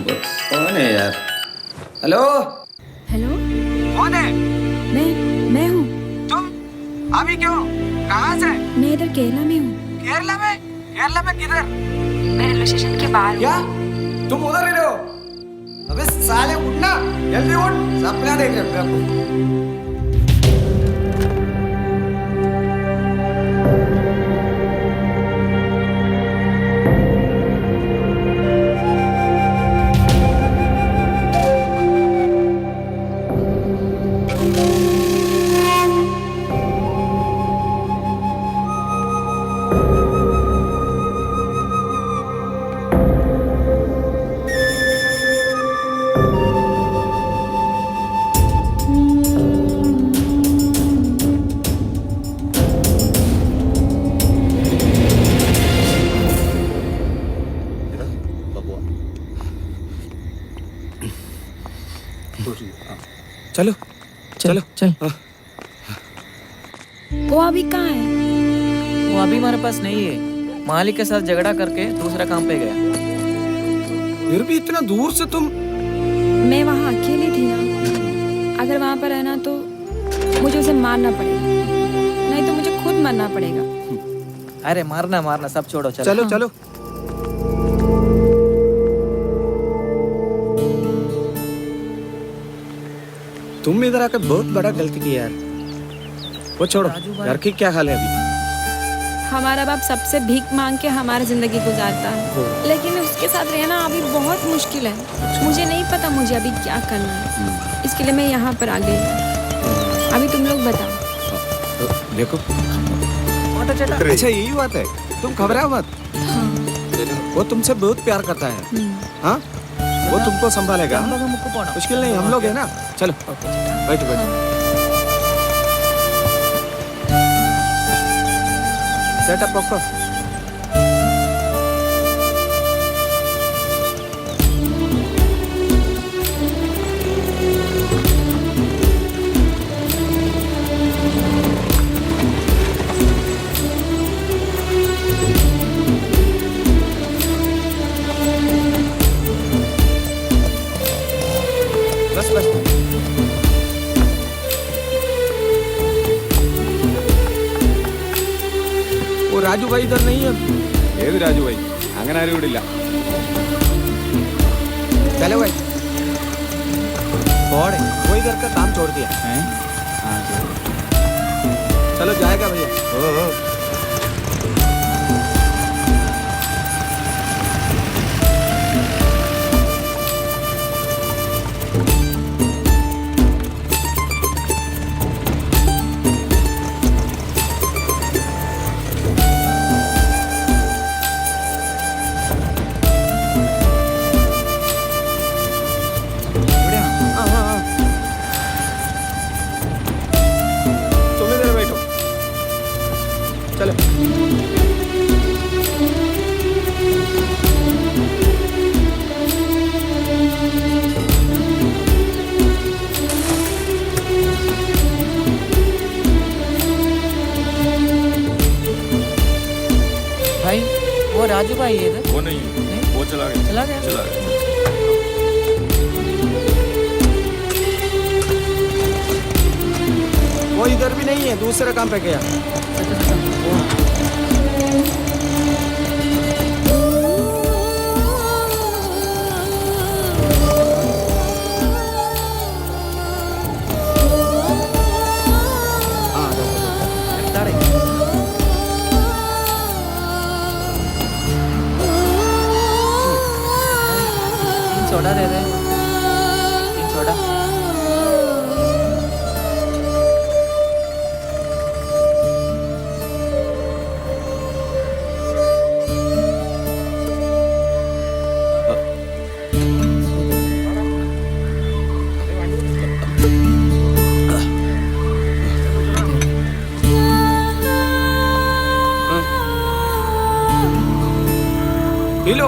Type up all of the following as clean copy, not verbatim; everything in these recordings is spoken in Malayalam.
कौन है यार? हेलो हेलो, कौन है? मैं हूँ। तुम अभी क्यों? कहाँ से? मैं इधर केरला में हूँ। केरला में? केरला में किधर? मैं रेलवे स्टेशन के बाहर हूँ। क्या तुम उधर ही रहो? अबे साले उठना, जल्दी उठ, सपना देख रहे हो आपको। चलो चलो चल। वो अभी कहाँ है? वो अभी हमारे पास नहीं है, मालिक के साथ झगड़ा करके दूसरा काम पे गया। फिर भी इतना दूर से तुम? मैं वहाँ अकेली थी ना, अगर वहाँ पर रहना तो मुझे उसे मारना पड़ेगा, नहीं तो मुझे खुद मरना पड़ेगा। अरे मारना मारना सब छोड़ो, चलो चलो चलो। तुम इधर आकर बहुत बड़ा गलती की यार। वो छोड़ो, घर की क्या हाल है अभी? हमारा बाप सबसे भीख मांग के हमारी जिंदगी गुजारता है, लेकिन उसके साथ रहना अभी बहुत मुश्किल है। मुझे नहीं पता मुझे अभी क्या करना है, इसके लिए मैं यहाँ पर आ गई। अभी तुम लोग बताओ। देखो अच्छा यही बात है, तुम घबराओ मत। हाँ। वो तुमसे बहुत प्यार करता है। हाँ, वो तुमको संभालेगा। मुश्किल नहीं, हम लोग है ना। चलो बैठो बैठो। सेटअप पकड़ो। बस बस। वो राजू भाई इधर नहीं है। ഏത് രാജു ഭായി? അങ്ങനെ ആരും ഇവിടെ ഇല്ല. चलो भाई, वो इधर का काम छोड़ दिया। चलो जाएगा भैया। तुम इधर बैठो। चलो भाई वो राजू भाई है इधर? वो नहीं, वो चला गया. चला गया? चला गया. वो इधर भी नहीं है, दूसरे काम पे गया। सोडा दे दे, 3 सोडा। P low.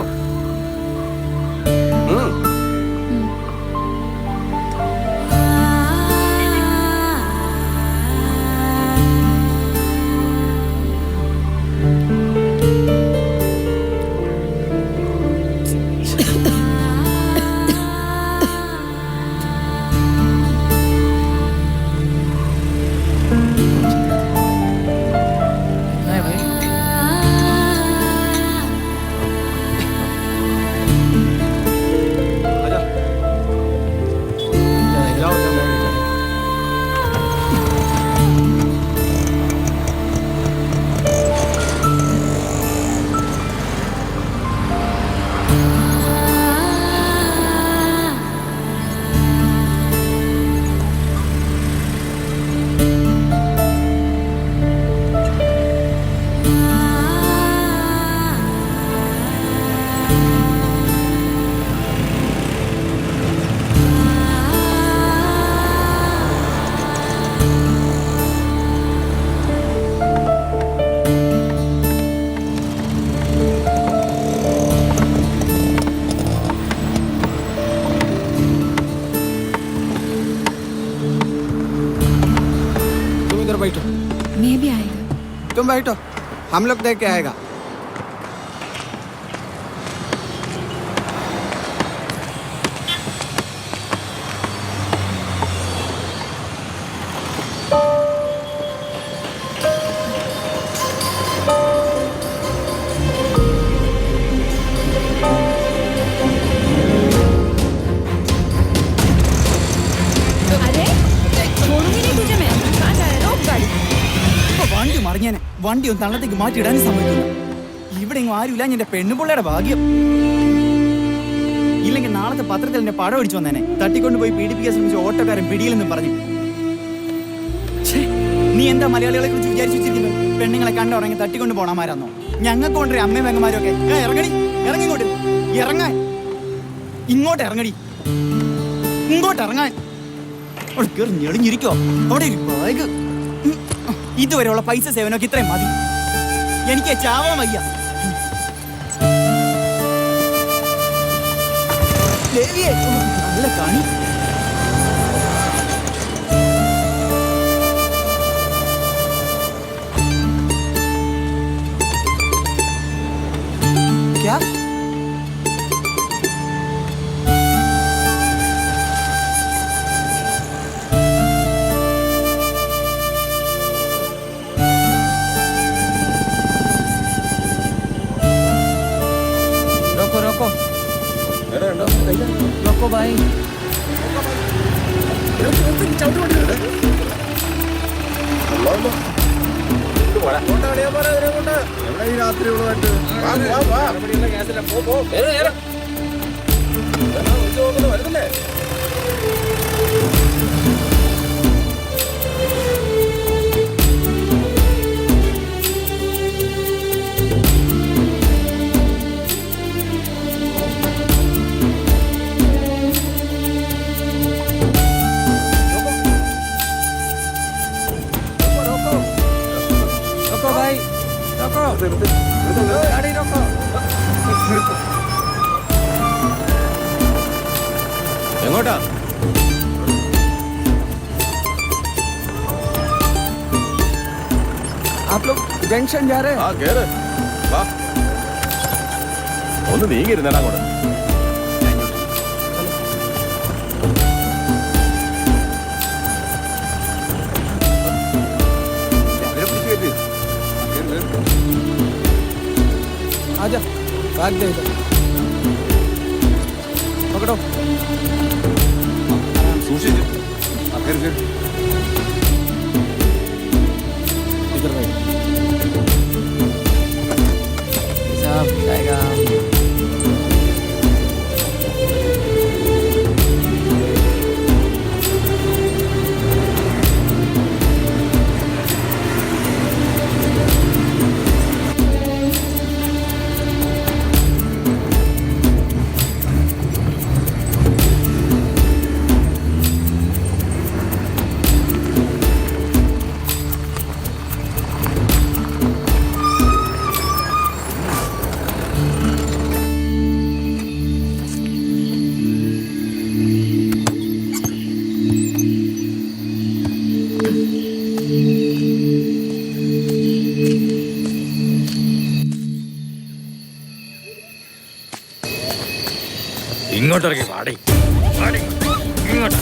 बैठो, मैं भी आएगा। तुम बैठो, हम लोग देख के आएगा। अरे छोड़ूंगी नहीं तुझे मैं। कहाँ जा रहा है? रोक गाड़ी। വണ്ടി മറിഞ്ഞേനെ. വണ്ടി ഒന്ന് തള്ളത്തേക്ക് മാറ്റിയിടാനും സമ്മതിക്കില്ല. ഇവിടെ ഇങ്ങ് ആരുമില്ല. എന്റെ പെണ്ണുപിള്ളയുടെ ഭാഗ്യം. ഇല്ലെങ്കിൽ നാളത്തെ പത്രത്തിൽ എന്റെ പടം അടിച്ചു വന്നേനെ. തട്ടിക്കൊണ്ടുപോയി പീഡിപ്പിക്കാൻ ശ്രമിച്ച ഓട്ടോക്കാരൻ പിടിയിലെന്നും പറഞ്ഞു. ഛേ, നീ എന്താ മലയാളികളെ കുറിച്ച് വിചാരിച്ചു വെച്ചിരിക്കുന്നത്? പെണ്ണുങ്ങളെ കണ്ടുറങ്ങി തട്ടിക്കൊണ്ട് പോണമാരാന്നോ? ഞങ്ങൾക്ക് കൊണ്ടൊരു അമ്മയും പെങ്ങന്മാരും ഒക്കെ. ഇറങ്ങടി, ഇറങ്ങി ഇങ്ങോട്ട്. ഇറങ്ങാൻ ഇങ്ങോട്ട് ഇറങ്ങടി, ഇങ്ങോട്ട് ഇറങ്ങാൻ. അവിടെ കയറി ഞെളിഞ്ഞിരിക്കോ? അവിടെ ഒരു ബാഗ്. ഇതുവരെയുള്ള പൈസ സേവനമൊക്കെ ഇത്രയും മതി. എനിക്ക് ചാവാൻ വയ്യ. ദേവിയെ, നല്ല കാണി. क्या? रोको रोको रोको भाई। रोको भाई, रोको गाड़ी रोको। എങ്ങോട്ടാ? आप लोग जंक्शन जा रहे हैं? ആ കേറ് വാ. ഒന്ന് നീങ്ങിരുന്നടാ അങ്ങോട്ട്. आजा, बैग दे इधर, पकड़ो। സൂക്ഷിച്ച്. ആ കേറ് കേറ്. इधर बैठ। साहब जाएगा। ഇങ്ങോട്ടിറങ്ങി വാടി. ഇങ്ങോട്ട്.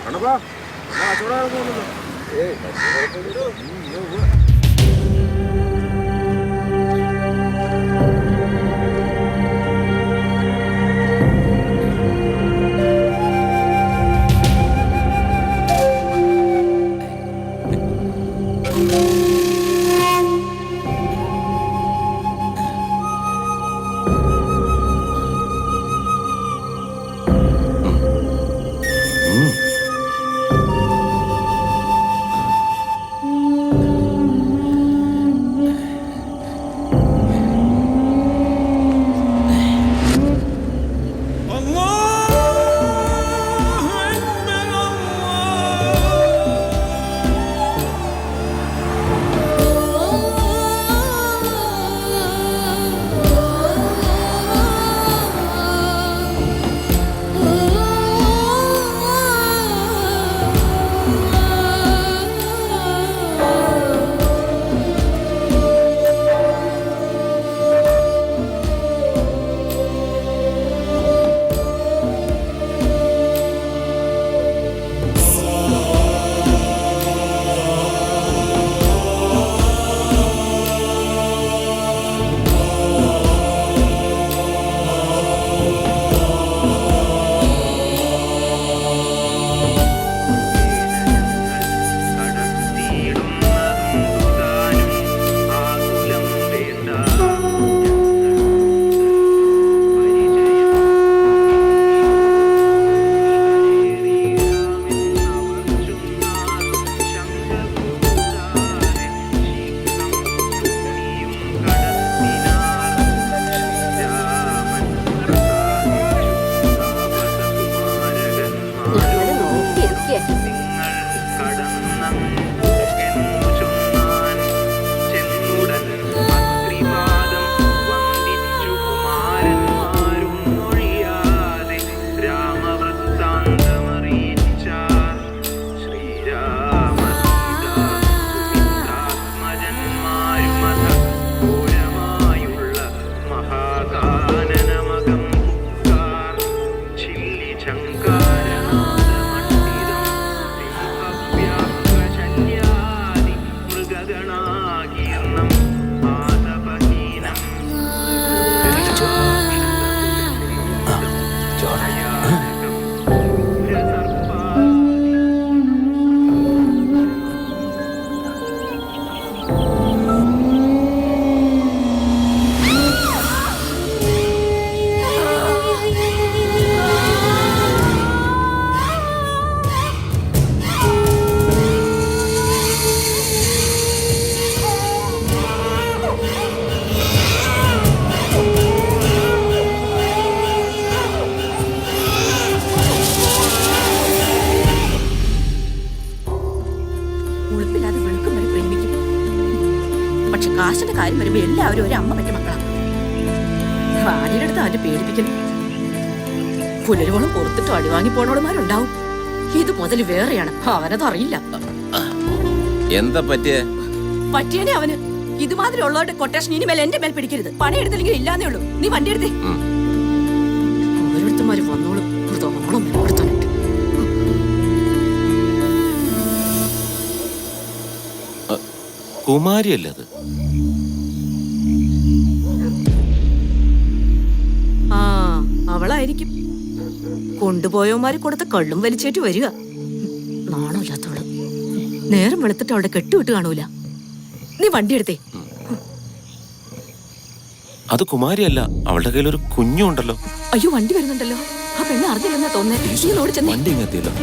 കണ്ണപ്പാ കച്ചവടം ഏയ് കാശിന്റെ കാര്യം വരുമ്പോ എല്ലാവരും ഒരു അമ്മ പറ്റ മക്കളാണ്. റാണിയുടെ അവന്റെ പേടിപ്പിക്കുന്നു. പുലരുവോളം പുറത്തിട്ട് അടിവാങ്ങി പോണോടുമാരുണ്ടാവും. ഇത് മുതൽ വേറെയാണ്, അവനതറിയില്ല. എന്താ പറ്റിയനെ അവന്. ഇതുമാതിരി ഉള്ളവരുടെ കൊട്ടേഷൻ ഇനി മേലെ എന്റെ മേൽ പിടിക്കരുത്. പണിയെടുത്തില്ലെങ്കിൽ ഇല്ലാന്നേ ഉള്ളൂ. നീ വണ്ടി എടുത്തേ. ഓരോരുത്തന്മാര് വന്നോളും ഓളം കൊടുത്തോളൂ. കുമാരിയല്ലേ അത്? ആ, അവളായിരിക്കും. കൊണ്ടുപോയവന്മാര് കൊടുത്ത കള്ളും വലിച്ചേറ്റ് വരിക. നാണമില്ലാത്തവള്. നേരം വെളുത്തിട്ട് അവളുടെ കെട്ടുവിട്ട് കാണൂല. നീ വണ്ടി എടുത്തേ. അത് കുമാരിയല്ല, അവളുടെ കയ്യിൽ ഒരു കുഞ്ഞുണ്ടല്ലോ. അയ്യോ, വണ്ടി വരുന്നുണ്ടല്ലോ. ആ പെണ്ണ് അറിഞ്ഞില്ലെന്നാ തോന്നേ. നീ ഓടിച്ചെന്നേ. വണ്ടി ഇങ്ങെത്തിയല്ലോ.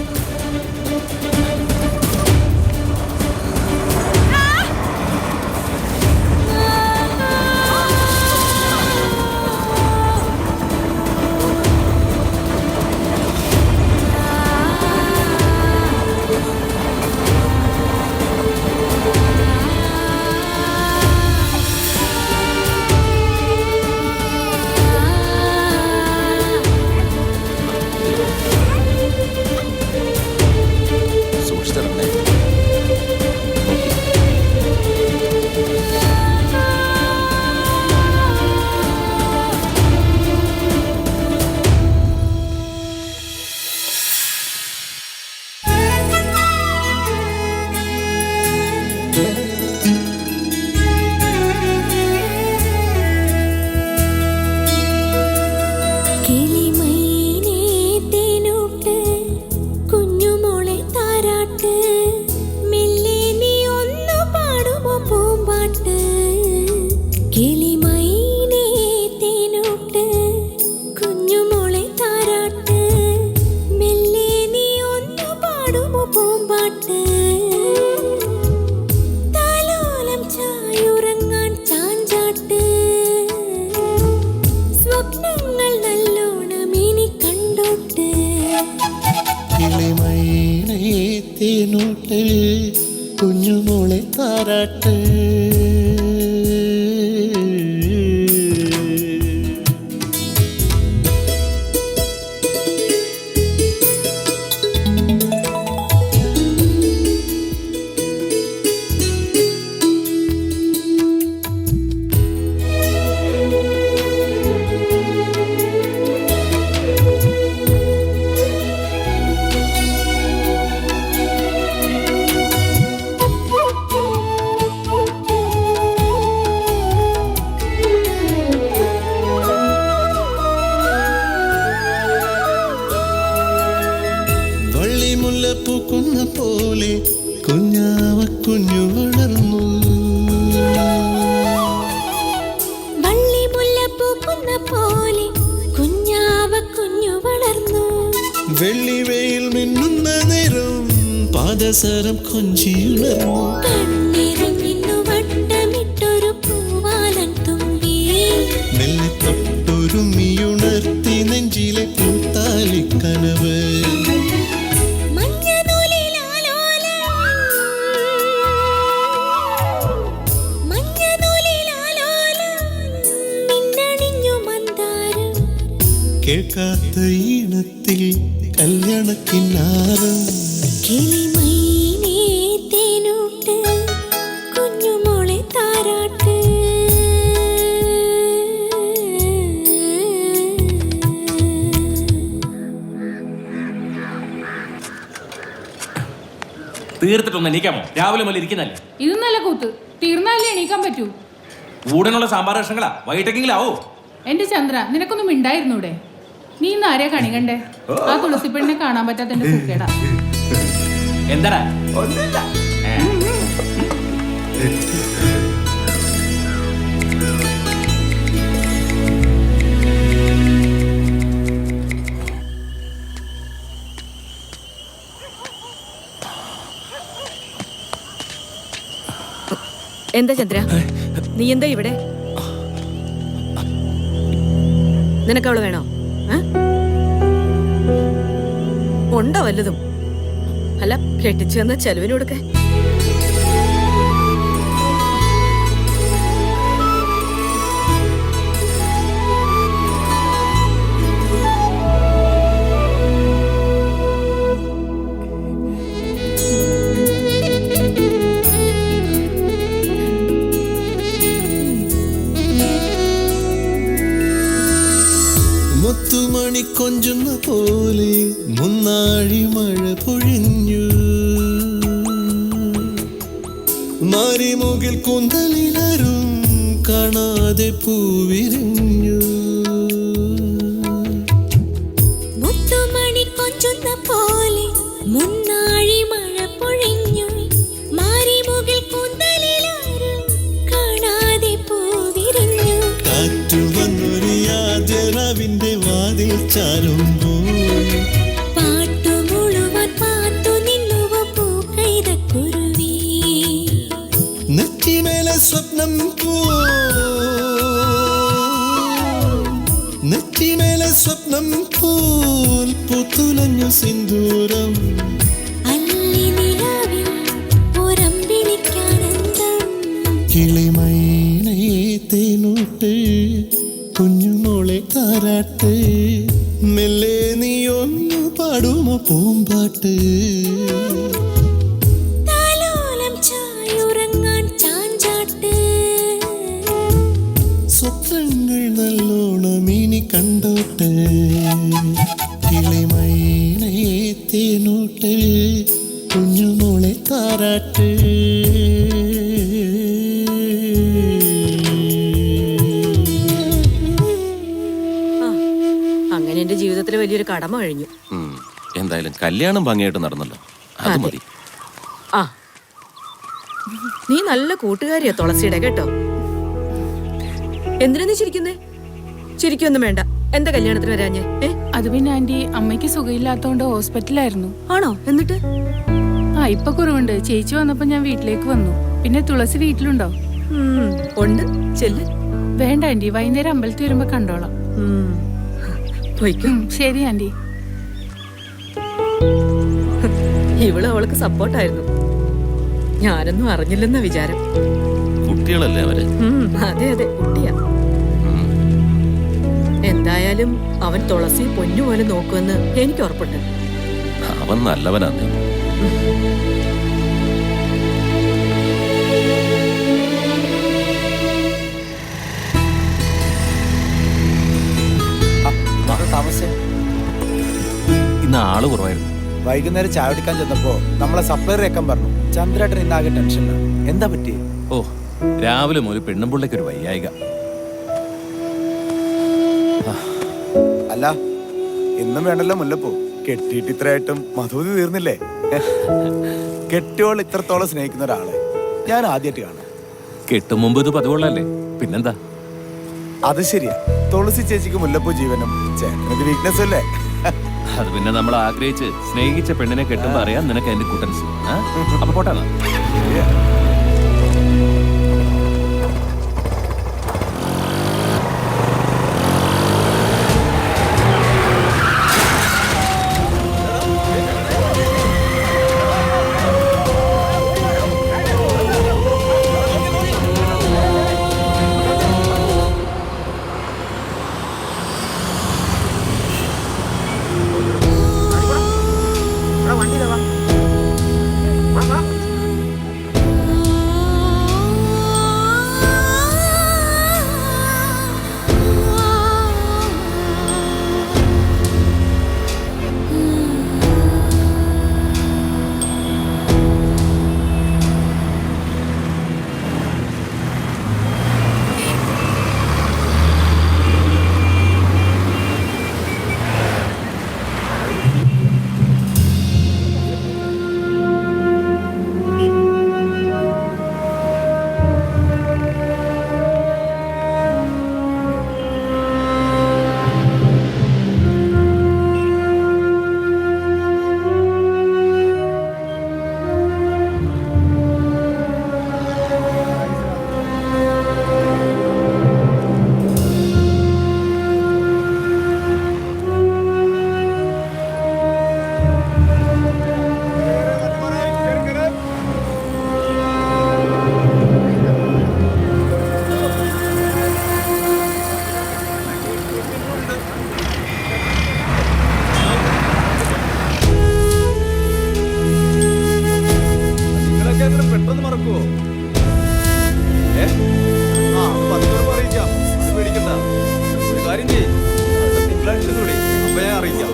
തേനൂട്ട് കുഞ്ഞുമോളെ താരാട്ട്. പൂക്കുന്ന പോലെ കുഞ്ഞാവ കുഞ്ഞു വളർന്നു. വള്ളിമുല്ല പൂക്കുന്ന പോലെ കുഞ്ഞാവ കുഞ്ഞു വളർന്നു. വെള്ളിവെയിൽ മിന്നുന്ന നേരം പാദസരം കൊഞ്ചിയുണർന്നു. കണ്ണിറങ്ങിന്നു വട്ടമിട്ടൊരു പൂവാലൻ തുമ്പി മെല്ലെ തൊട്ടൊരുമിയുണർത്തി നെഞ്ചിലെ പൂത്താലിക്കനവ്. കേൾക്കാത്ത ഈണത്തിൽ കല്യാണക്കിന്നാരം. കിളിമൈനേ തേനൂട്ട് കുഞ്ഞുമോളെ താരാട്ട്. തീർത്തിട്ടൊന്ന് എണീക്കാമോ? രാവിലെ മുതൽ ഇരിക്കുന്നല്ലേ. ഇത് നല്ല കൂത്ത്. തീർന്നാലേ എണീക്കാൻ പറ്റൂ. കൂടനുള്ള സാമ്പാർ കഷ്ണങ്ങളാ വൈകിട്ടെങ്കിലും ആവോ. എന്റെ ചന്ദ്ര, നിനക്കൊന്നും മിണ്ടായിരുന്നൂടെ? നീ ഇന്ന് ആരെയാ കണി കണ്ടേ? ആ തുളസി പെണ്ണിനെ കാണാൻ പറ്റാത്ത എന്റെ സൂക്കേടാ. എന്താടാ? എന്താ ചന്ദ്ര, നീ എന്താ ഇവിടെ? നിനക്കവള് വേണോ? ഉണ്ടോ വല്ലതും? അല്ല, കെട്ടിച്ചു തന്ന ചെലവിന് കൊടുക്കേ. മുത്തുമണി കൊഞ്ചുന്ന പോലെ മുന്നാഴി മഴ പൊഴിഞ്ഞു. മാരിമുകിൽ കൂന്തലിലരും കാണാതെ പൂവിരിഞ്ഞു. മുത്തുമണി കൊഞ്ചുന്ന പോലെ മുന്നാഴി മഴ പൊഴിഞ്ഞു. മാരിമുകിൽ കൂന്തലിലാരും കാണാതെ പൂവിരിഞ്ഞു. കാറ്റു വന്നൊരു യാദ്യറാവിന്റെ വാതിൽ ചാരുമ്പോൾ പാട്ടു മുഴുവൻ പാത്തു നിന്നുവ പൂക്കൈതക്കുരുവി. നെറ്റിമേലെ സ്വപ്നം നെറ്റിമേലെ സ്വപ്നം പോൽ പൂത്തുലഞ്ഞു സിന്ദൂരം. അല്ലി നിലാവിൽ ഒരമ്പിളിക്കാനന്ദം. കിളിമൈനേ തേനൂട്ട് കുഞ്ഞുമോളെ താരാട്ട്. മെല്ലെ നീ ഒന്ന് പാടുമോ പൂമ്പാട്ട്. താലോലം ചായുറങ്ങാൻ ചാഞ്ചാട്ട്. സ്വപ്നങ്ങൾ നല്ലോണം ഇനി കണ്ടോട്ട്. കിളിമൈനേ തേനൂട്ട് കുഞ്ഞുമോളെ താരാട്ട്. അങ്ങനെ എന്റെ ജീവിതത്തിൽ വലിയൊരു കടമ കഴിഞ്ഞു. എന്തായാലും കല്യാണം ഭംഗിയായിട്ട് നടന്നല്ലോ, അത് മതി. ആ, നീ നല്ല കൂട്ടുകാരിയാ തുളസിയുടെ, കേട്ടോ. എന്തിനാ നീ ചിരിക്കുന്നേ? ചിരിക്കൊന്നും വേണ്ട. എന്താ കല്യാണത്തിന് വരാഞ്ഞേ? അത് പിന്നെ ആന്റി, അമ്മയ്ക്ക് സുഖമില്ലാത്തോണ്ട് ഹോസ്പിറ്റലായിരുന്നു. ആണോ? എന്നിട്ട്? ഇപ്പൊ കുറവുണ്ട്. ചേച്ചി വന്നപ്പോ ഞാൻ വീട്ടിലേക്ക് വന്നു. പിന്നെ തുളസി വീട്ടിലുണ്ടോ? ഉണ്ട്, ചെല്ല്. വേണ്ട ആന്റി, വൈകുന്നേരം അമ്പലത്തിൽ വരുമ്പോ കണ്ടോളാം. ശരി ആന്റി. ഇവള് അവൾക്ക് സപ്പോർട്ടായിരുന്നു. ഞാനൊന്നും അറിഞ്ഞില്ലെന്ന വിചാരം. കുട്ടികളല്ലേ അവര്? അതെ അതെ, കുട്ടിയാ. എന്തായാലും അവൻ തുളസി പൊന്നു പോലെ നോക്കുമെന്ന് എനിക്ക് ഉറപ്പുണ്ട്. അവൻ നല്ലവനാണ്. ഇന്ന് ആള് കുറവായിരുന്നു. വൈകുന്നേരം ചായ കുടിക്കാൻ ചെന്നപ്പോ നമ്മളെ സപ്ലൈർ ഏക്കാൻ പറഞ്ഞു. ചന്ദ്രേട്ടൻ ഇന്നാകെ ടെൻഷനിലാണ്. എന്താ പറ്റി? ഓ, രാവിലെ മുതൽ പെണ്ണുമ്പിള്ളയ്ക്ക് ഒരു വയ്യായിക. അല്ല, ഇന്നും വേണ്ടല്ലോ മുല്ലപ്പൂ. കെട്ടിയിട്ട് ഇത്രയായിട്ടും മധുതി തീർന്നില്ലേ? കെട്ടിയോൾ ഇത്രത്തോളം സ്നേഹിക്കുന്ന ഒരാളെ ഞാൻ ആദ്യമായിട്ട് കാണാം. കെട്ടും മുമ്പ് ഇത് പതിവുള്ളല്ലേ, പിന്നെന്താ? അത് ശരിയാ. തുളസി ചേച്ചിക്ക് മുല്ലപ്പൂ ജീവനും ചേട്ടനത് വീക്ക്നെസ് അല്ലേ? അത് പിന്നെ നമ്മൾ ആഗ്രഹിച്ച് സ്നേഹിച്ച പെണ്ണിനെ കെട്ടുമ്പോ അറിയാം നിനക്ക് അതിന്റെ കൂട്ടൻസ്. അപ്പൊ പോട്ടാ. പെട്ടെന്ന് മറക്കുവോ? അറിയിക്കാം, പേടിക്കണ്ട. ഒരു കാര്യം ചെയ്യും, തിങ്കളാഴ്ച കൂടി അപ്പൊ ഞാൻ അറിയിക്കാം.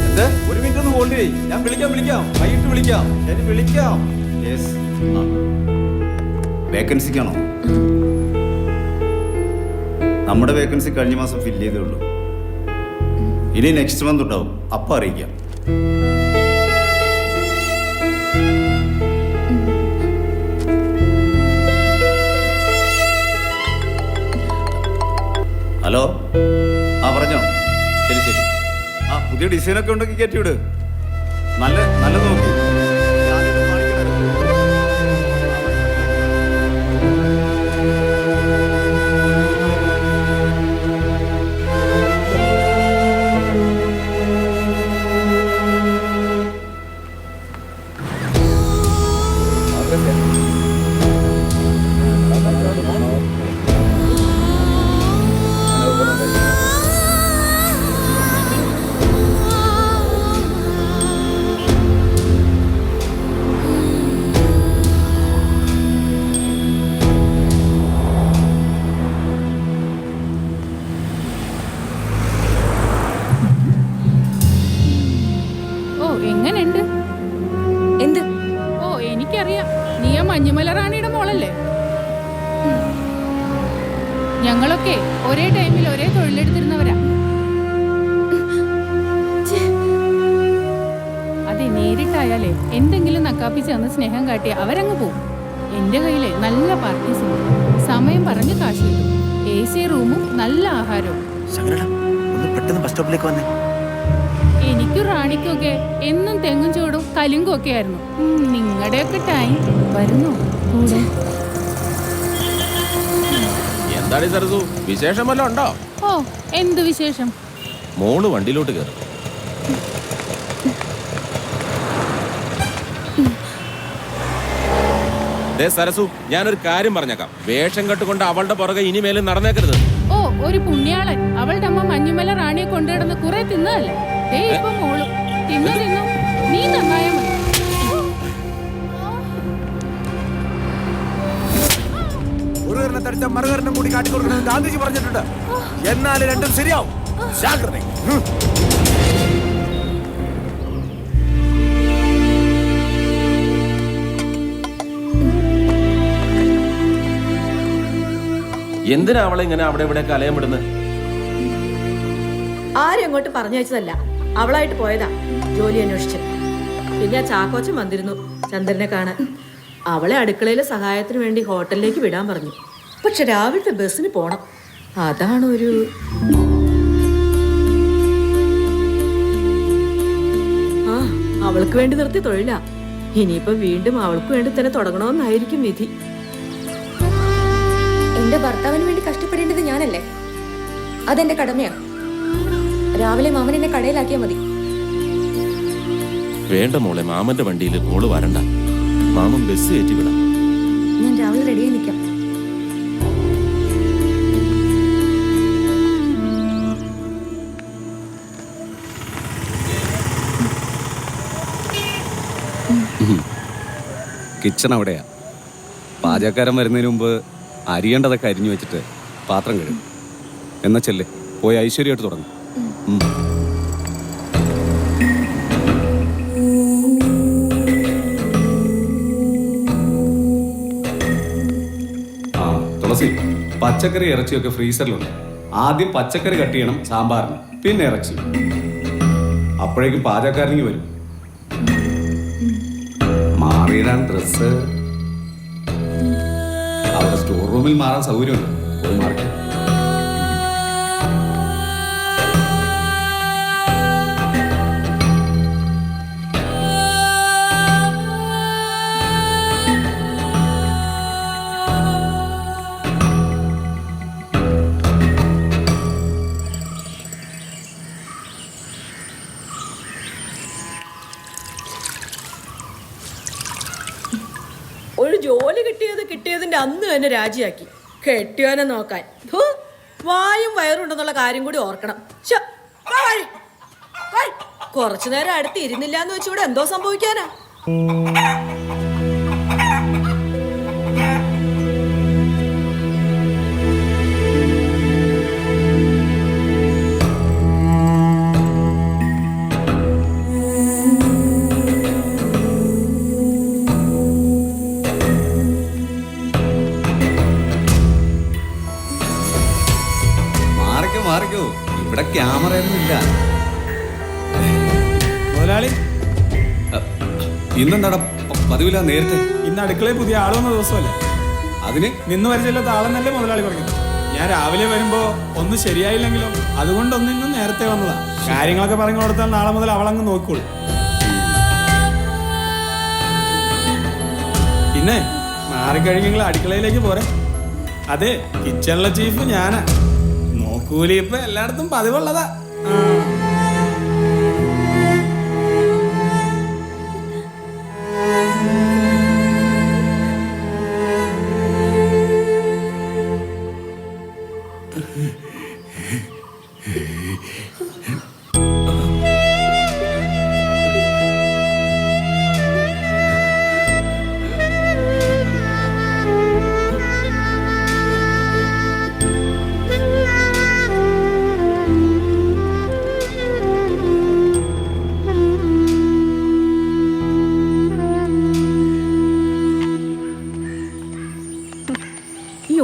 എന്താ ഒരു മിനിറ്റ് ഒന്ന് ഹോൾഡ് ചെയ്യും. ഞാൻ വിളിക്കാം, വൈകിട്ട് വിളിക്കാം. ഞാൻ വിളിക്കാം. വേക്കൻസിക്കാണോ? നമ്മുടെ വേക്കൻസി കഴിഞ്ഞ മാസം ഫില്ല് ചെയ്തേ ഉള്ളൂ. ഇനി നെക്സ്റ്റ് മന്ത് ഉണ്ടാവും, അപ്പം അറിയിക്കാം. ഹലോ, പറഞ്ഞോ. ശരി. പുതിയ ഡിസൈനൊക്കെ ഉണ്ടെങ്കിൽ കയറ്റി വിട്. നല്ല നോക്കി. എങ്ങനെയുണ്ട്? എന്ത്? ഓ, എനിക്കറിയാം, നീ ആ മഞ്ഞുമല റാണിയുടെ മോളല്ലേ? ഞങ്ങളൊക്കെ ഒരേ ടൈമിൽ ഒരേ തൊഴിലെടുത്തിരുന്നവരാ. അതെ, നേരിട്ടായാലേ എന്തെങ്കിലും നക്കാപ്പിച്ച് തന്ന് സ്നേഹം കാട്ടിയ അവരങ്ങ് പോവും. എന്റെ കയ്യിലെ നല്ല പാർട്ടീസ് ഉണ്ട്. സമയം പറഞ്ഞ് കാശ് കിട്ടും. AC റൂമും നല്ല ആഹാരവും. പെട്ടെന്ന് ബസ് സ്റ്റോപ്പിലേക്ക് വന്നേ. എനിക്കും റാണിക്കൊക്കെ എന്നും തെങ്ങും ചൂടും കലുങ്കും ഒക്കെ ആയിരുന്നു. നിങ്ങളുടെയൊക്കെ ടൈം വരുന്നു കൂടെ. എന്താടി സരസു, വിശേഷം വല്ലതും ഉണ്ടോ? ഓ, എന്ത് വിശേഷം? മോള് വണ്ടിയിലോട്ട് കയറും. ദേ സരസു, ഞാനൊരു കാര്യം പറഞ്ഞേക്കാം. വേഷം കെട്ടുകൊണ്ട് അവളുടെ പുറകെ ഇനിമേലും നടന്നേക്കരുത്. ഓ ഒരു പുണ്യാളൻ. അവളുടെ അമ്മ മഞ്ഞുമല റാണിയെ കൊണ്ടുകിടന്ന് കുറെ തിന്നതല്ലേ. ഇപ്പൊ മോളും തിന്നു. നീ നന്നായ മതി. ഒരു തടിച്ച മറുകരണം കൂടി കാട്ടിക്കൊടുക്കണമെന്ന് ഗാന്ധിജി പറഞ്ഞിട്ടുണ്ട്. എന്നാലും രണ്ടും ശരിയാവും. ജാഗ്രത. എന്തിനാ അവളെ ഇങ്ങനെ അവിടെ ഇവിടെ കലയം വിടുന്നത്? ആരും അങ്ങോട്ട് പറഞ്ഞയച്ചതല്ല, അവളായിട്ട് പോയതാ ജോലി അന്വേഷിച്ച്. പിന്നെ ആ ചാക്കോച്ചൻ വന്നിരുന്നു ചന്ദ്രനെ കാണാൻ. അവളെ അടുക്കളയിലെ സഹായത്തിന് വേണ്ടി ഹോട്ടലിലേക്ക് വിടാൻ പറഞ്ഞു. പക്ഷെ രാവിലത്തെ ബസ്സിന് പോണം. അതാണ് ഒരു അവൾക്ക് വേണ്ടി നിർത്തി തൊഴിലാ. ഇനിയിപ്പോ വീണ്ടും അവൾക്ക് വേണ്ടി തന്നെ തുടങ്ങണമെന്നായിരിക്കും വിധി. എന്റെ ഭർത്താവിന് വേണ്ടി കഷ്ടപ്പെടേണ്ടത് ഞാനല്ലേ? അതെന്റെ കടമയാണ്. രാവിലെ മാമൻ എന്നെ കടയിലാക്കിയാൽ മതി. വേണ്ട മോളെ, മാമന്റെ വണ്ടിയിൽ മോള് വരണ്ട. മാമൻ ബസ് കയറ്റി വിടാം. ഞാൻ രാവിലെ റെഡിയായി നിൽക്കാം. കിച്ചൺ അവിടെയാ. പാചകക്കാരൻ വരുന്നതിന് മുമ്പ് അരിയേണ്ടതൊക്കെ അരിഞ്ഞു വെച്ചിട്ട് പാത്രം കഴുകും. എന്നാ ചെല്ലേ, പോയി ഐശ്വര്യമായിട്ട് തുടങ്ങും. ആ തുളസി, പച്ചക്കറി ഇറച്ചിയൊക്കെ ഫ്രീസറിലുണ്ട്. ആദ്യം പച്ചക്കറി കട്ട് ചെയ്യണം സാമ്പാറിന്, പിന്നെ ഇറച്ചി. അപ്പോഴേക്കും പാചകക്കാരനെങ്കിൽ വരും. മാറിയിടാൻ ഡ്രസ്സ് അവിടെ സ്റ്റോർ റൂമിൽ മാറാൻ സൗകര്യമുണ്ട്. പോയി മാറി. ഒരു ജോലി കിട്ടിയതിന്റെ അന്ന് തന്നെ രാജിയാക്കി. കെട്ടിയോനെ നോക്കാൻ വായും വയറുണ്ടെന്നുള്ള കാര്യം കൂടി ഓർക്കണം. കുറച്ചു നേരം അടുത്ത് ഇരുന്നില്ല എന്ന് വെച്ചുകൂടെ എന്തോ സംഭവിക്കാനാ. മാറിക്കോ, ഇവിടെ ക്യാമറയൊന്നും ഇല്ല. മുതലാളി, ഇന്നെന്താടാ പതിവില്ല നേരത്തെ? ഇന്ന് അടുക്കളയിൽ പുതിയ ആള് വന്ന ദിവസമല്ല. അതിന് നിന്ന് വരച്ചില്ലാത്ത ആളെന്നല്ലേ മുതലാളി പറഞ്ഞു. ഞാൻ രാവിലെ വരുമ്പോ ഒന്നും ശരിയായില്ലെങ്കിലോ അതുകൊണ്ടൊന്നും ഇന്നും നേരത്തെ വന്നതാ. കാര്യങ്ങളൊക്കെ പറഞ്ഞു കൊടുത്താൽ നാളെ മുതൽ അവളങ്ങ് നോക്കിക്കോളൂ. പിന്നെ മാറിക്കഴിഞ്ഞെങ്കിൽ അടുക്കളയിലേക്ക് പോരെ. അതെ, കിച്ചണിലെ ചീഫ് ഞാനാ. നോക്കൂലി ഇപ്പൊ എല്ലായിടത്തും പതിവുള്ളതാ.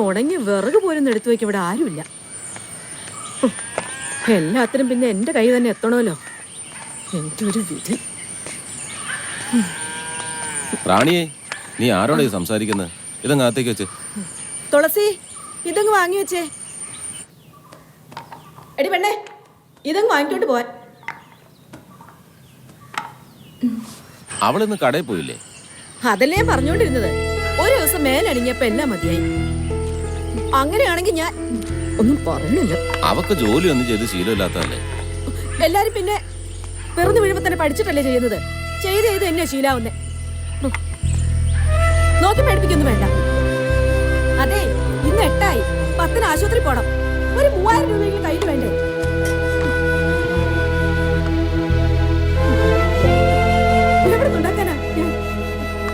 ഉണങ്ങി വിറക് പോലും എടുത്തു വയ്ക്കും ഇവിടെ ആരുമില്ല. എല്ലാത്തിനും പിന്നെ എന്റെ കൈ തന്നെ എത്തണമല്ലോ. എന്റെ ഒരു വിധി. റാണിയെ, നീ ആരോടാ സംസാരിക്കുന്നത്? ഇതങ്ങ് അകത്തേക്ക് വെച്ച്. തുളസി, ഇതങ്ങ് വാങ്ങി വെച്ചേ. എടി പെണ്ണേ, ഇതങ്ങ് വാങ്ങിക്കോട്ട് പോവാൻ. അവളിന്ന് കടയിൽ പോയില്ലേ? അതല്ലേ പറഞ്ഞോണ്ടിരുന്നത്. ഒരു ദിവസം മേലണിഞ്ഞപ്പോ എല്ലാം മതിയായി. അങ്ങനെയാണെങ്കിൽ ഞാൻ ഒന്നും പറഞ്ഞില്ല. അവക്ക് ജോലി ഒന്നും ചെയ്ത് ശീലമില്ലാത്തതല്ലേ? എല്ലാരും പിന്നെ പിറന്നു വീഴുമ്പോ തന്നെ പഠിച്ചിട്ടല്ലേ ചെയ്യുന്നത്. ചെയ്ത് ചെയ്ത് എന്നെ ശീലാവുന്നേ. നോക്കി പേടിപ്പിക്കൊന്നും വേണ്ട. അതെ, ഇന്ന് 8 10 ആശുപത്രി പോണം. ഒരു 3000 രൂപയെങ്കിലും കയ്യിൽ വേണ്ടേ? എവിടെ ഉണ്ടാക്കാനാ?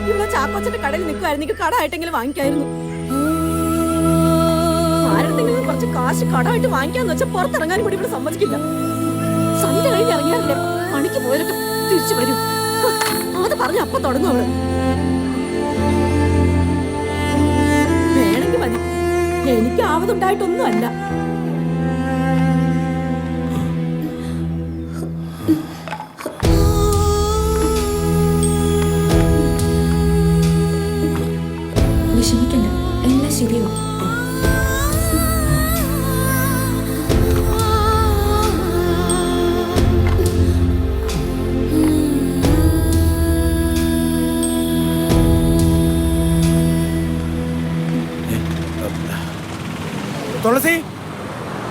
ഇവിടെ ചാക്കോച്ചന്റെ കടയിൽ നിൽക്കുമായിരുന്നെങ്കിൽ കട ആയിട്ടെങ്കിലും വാങ്ങിക്കായിരുന്നു. ആരുടെങ്കിലും കുറച്ച് കാശ് കടമായിട്ട് വാങ്ങിക്കാന്ന് വെച്ചാൽ പുറത്തിറങ്ങാനും കൂടി ഇവിടെ സമ്മതിക്കില്ല. സന്ധ്യ കഴിഞ്ഞ് ഇറങ്ങിയാറില്ലേ പണിക്ക് പോയാലൊക്കെ തിരിച്ചു വരും. അത് പറഞ്ഞ് അപ്പൊ തുടങ്ങും അവള്. വേണമെങ്കിൽ മതി, എനിക്ക് ആവതുണ്ടായിട്ടൊന്നും അല്ല. വിഷമിക്കണ്ട, എല്ലാം ശരിയാവും. തുളസി,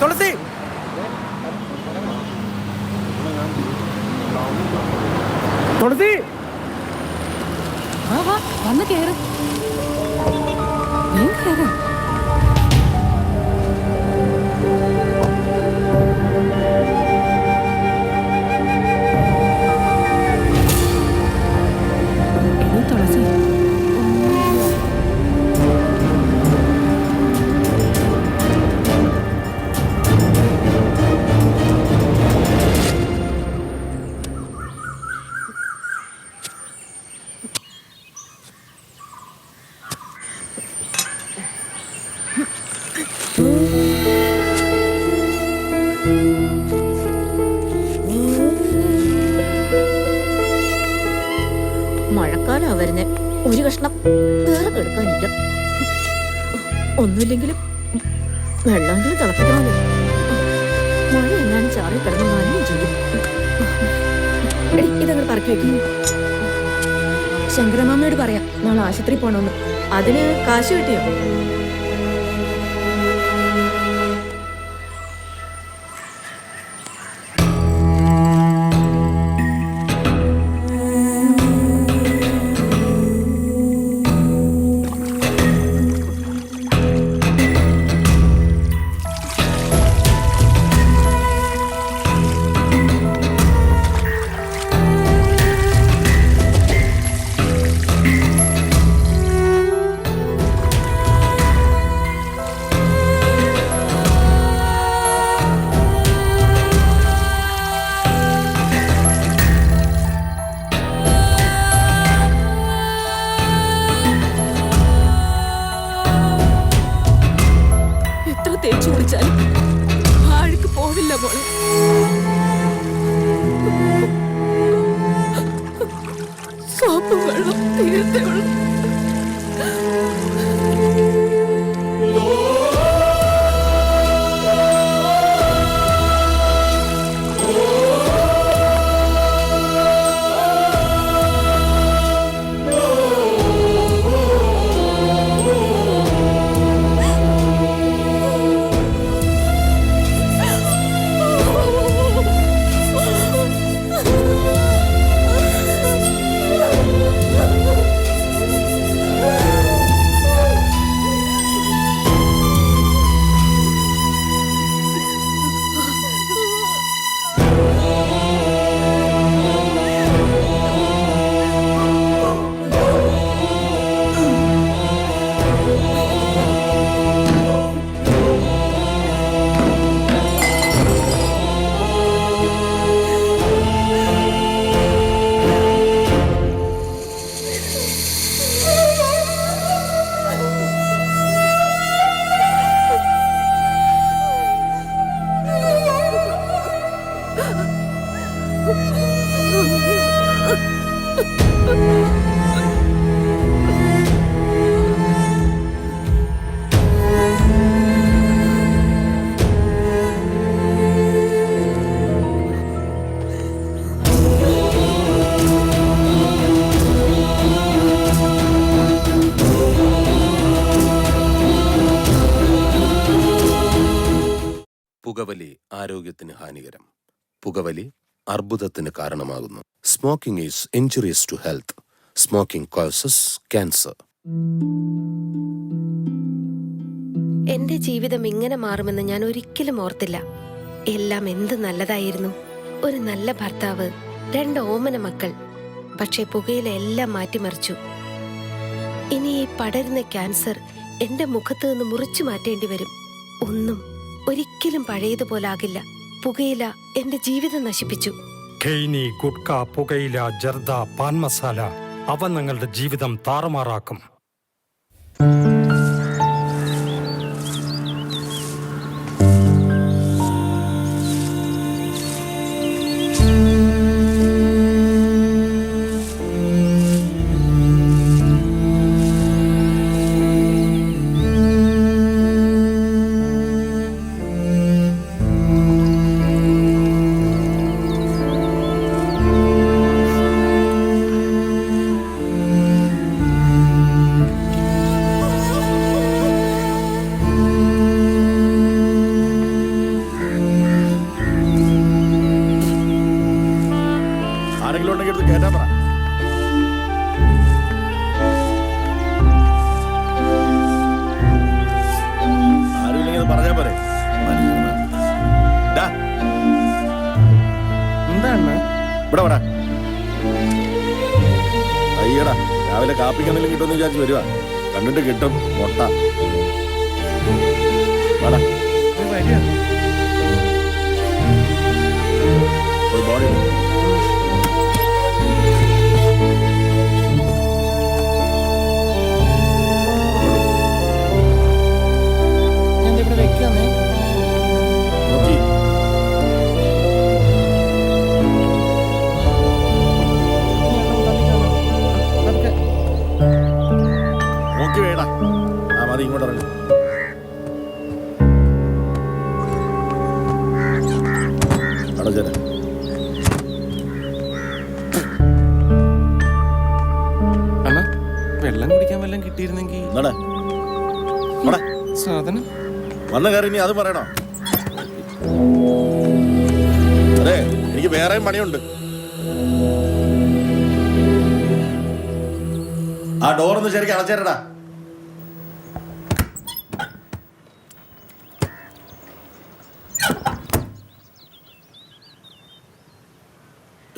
തുളസി, തുളസി, വാ വാ, വന്ന് കേറ്. കേറാം. തുളസി, മഴക്കാലം വരുന്നേ, ഒരു കഷ്ണം വേറെ കെടുക്കാനില്ല. ഒന്നുമില്ലെങ്കിലും വെള്ളമെങ്കിലും തിളപ്പിക്കണമല്ലോ. മഴ എങ്ങാനും ചാറി കിടന്ന് നനയും ചെയ്യും. ഇതങ്ങനെ പറക്കി വെക്കുന്നു. ശങ്കരമാമയോട് പറയാം നാളെ ആശുപത്രി പോണമെന്ന്. അതിന് കാശ് കിട്ടിയോ? തേച്ചു കുടിച്ചാലും ആഴക്ക് പോവില്ല മോളെ. സോപ്പും വെള്ളം തീരത്തെ വെള്ളം. പുകവലി ആരോഗ്യത്തിന് ഹാനികരം. പുകവലി അർബുദത്തിന് കാരണമാകുന്നു. Smoking is injurious to health. Smoking causes cancer. എന്റെ ജീവിതം ഇങ്ങനെ മാറുമെന്ന് ഞാൻ ഒരിക്കലും ഓർത്തില്ല. എല്ലാം എന്ത് നല്ലതായിരുന്നു. ഒരു നല്ല ഭർത്താവ്, 2 ഓമന മക്കൾ. പക്ഷെ പുകയില എല്ലാം മാറ്റിമറിച്ചു. ഇനി ഈ പടരുന്ന ക്യാൻസർ എന്റെ മുഖത്ത് നിന്ന് മുറിച്ചു മാറ്റേണ്ടി വരും. ഒന്നും ഒരിക്കലും പഴയതുപോലാകില്ല. പുകയില എന്റെ ജീവിതം നശിപ്പിച്ചു. ഖെയ്നി, ഗുഡ്ക, പുകയില, ജർദ, പാൻ മസാല അവ നിങ്ങളുടെ ജീവിതം താറുമാറാക്കും. അയ്യടാ, രാവിലെ കാപ്പിക്കെന്തെങ്കിലും കിട്ടുമെന്ന് വിചാരിച്ച് വരുവാ. കണ്ടിട്ട് കിട്ടും മുട്ട. ബോഡി നോക്കി വേടാ. ആ മതി, ഇങ്ങോട്ട് ഇറങ്ങി. അടച്ചേരാ. അണ്ണാ, വെള്ളം കുടിക്കാൻ വല്ലതും കിട്ടിയിരുന്നെങ്കിൽ. സാധനം വന്ന കയറി ഇനി അത് പറയണോ? അതെ, എനിക്ക് വേറെയും പണിയുണ്ട്. ആ ഡോറൊന്ന് ശരിക്കും അടച്ചേരടാ.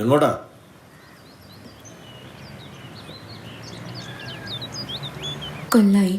എങ്ങോട്ടാ? കൊല്ലായി.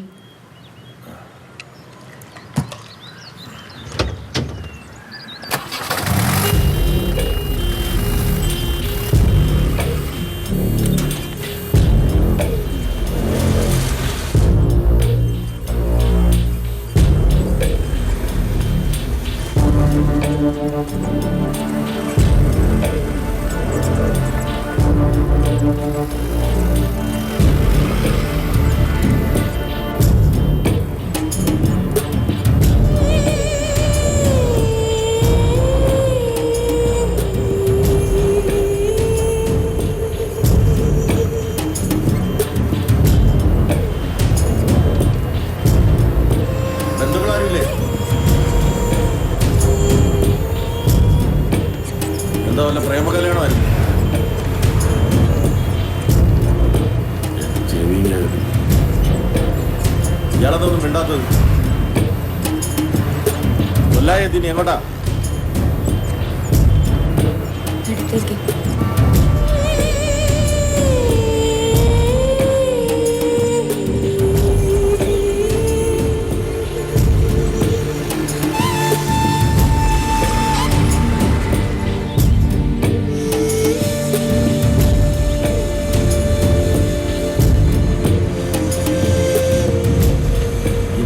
എന്താ വല്ല പ്രേമ കല്യാണമായിരുന്നു? ഇയാളെന്തൊന്നും മിണ്ടാത്തത്? കൊല്ലായെത്തിന് എങ്ങോട്ടാ?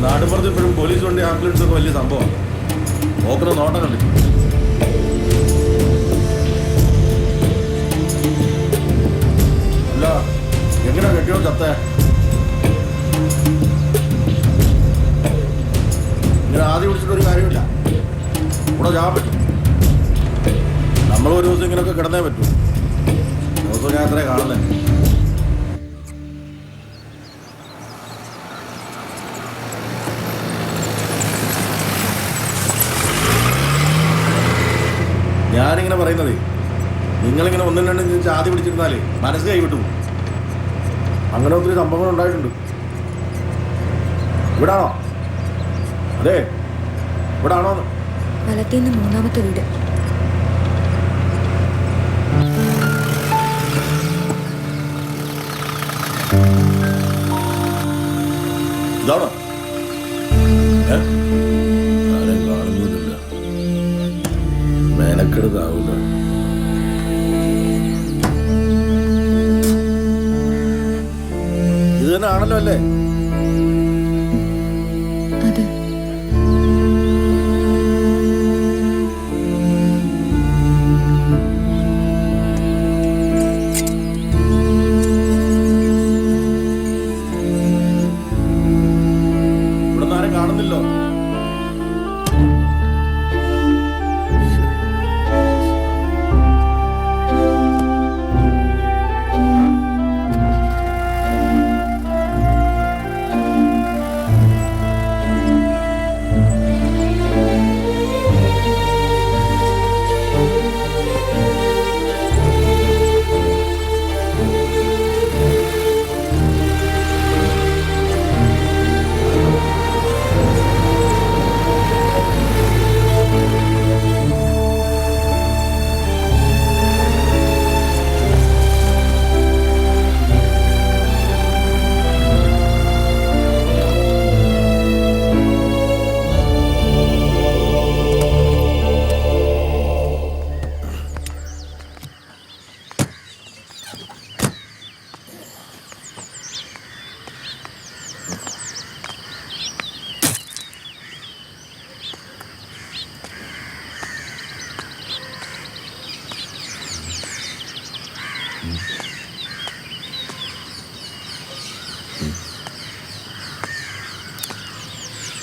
നാടുപുറത്ത് ഇപ്പോഴും പോലീസ് വണ്ടി ആംബുലൻസ് ഒക്കെ വലിയ സംഭവമാണ്. നോക്കുന്ന നോട്ടം കണ്ടിട്ട് അല്ല, എങ്ങനെയാ കെട്ടിയോ ചത്ത? ഇങ്ങനെ ആദ്യം പിടിച്ചിട്ടൊരു കാര്യമില്ല. കൂടെ ചാൻ പറ്റും. നമ്മൾ ഒരു ദിവസം ഇങ്ങനെയൊക്കെ കിടന്നേ പറ്റൂ. ദിവസം ഞാൻ എത്രയാണ് കാണുന്നത്? ഞാനിങ്ങനെ പറയുന്നതേ, നിങ്ങളിങ്ങനെ ഒന്നും രണ്ടും ആദ്യം പിടിച്ചിരുന്നാലേ മനസ്സ് കൈവിട്ടു പോകും. അങ്ങനെ ഒത്തിരി സംഭവങ്ങൾ ഉണ്ടായിട്ടുണ്ട്. ഇവിടാണോ? അതെ, ഇവിടാണോ? വലത്തേന്ന് മൂന്നാമത്തെ വീട്. ഇതാണോ? ആരെയും കാണുന്നില്ല. മേനക്കെടുത്താവില്ല. ഇത് തന്നെ ആണല്ലോ അല്ലേ? അതെ. ഇവിടെ ആരും കാണുന്നില്ലോ.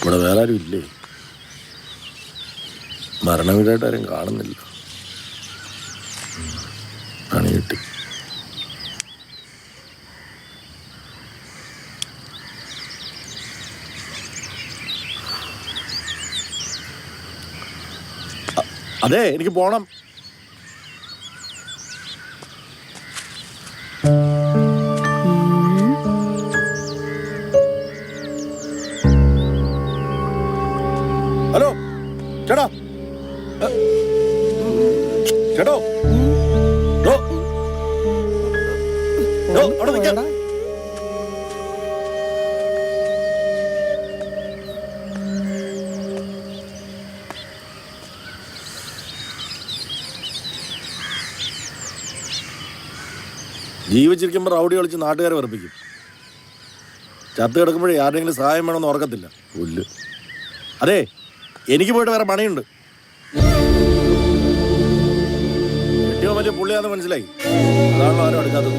ഇവിടെ വേറെ ആരും ഇല്ലേ? മരണ വീടായിട്ട് ആരും കാണുന്നില്ല. പണി കിട്ടി. അതെ, എനിക്ക് പോണം. ഹലോ ചേട്ടാ, ചേട്ടോ, അവിടെ നിൽക്കാം. ജീവിച്ചിരിക്കുമ്പോൾ റൗഡി കളിച്ച് നാട്ടുകാരെ വെറുപ്പിക്കും. ചത്ത് കിടക്കുമ്പോഴേ ആരുടെങ്കിലും സഹായം വേണമെന്ന് ഓർക്കത്തില്ല. പുല്ല്. അതെ, എനിക്ക് പോയിട്ട് വേറെ പണിയുണ്ട്. ഏറ്റവും വലിയ പുള്ളിയാന്ന് മനസ്സിലായി. അതാണല്ലോ ആരും അടുക്കാത്തത്.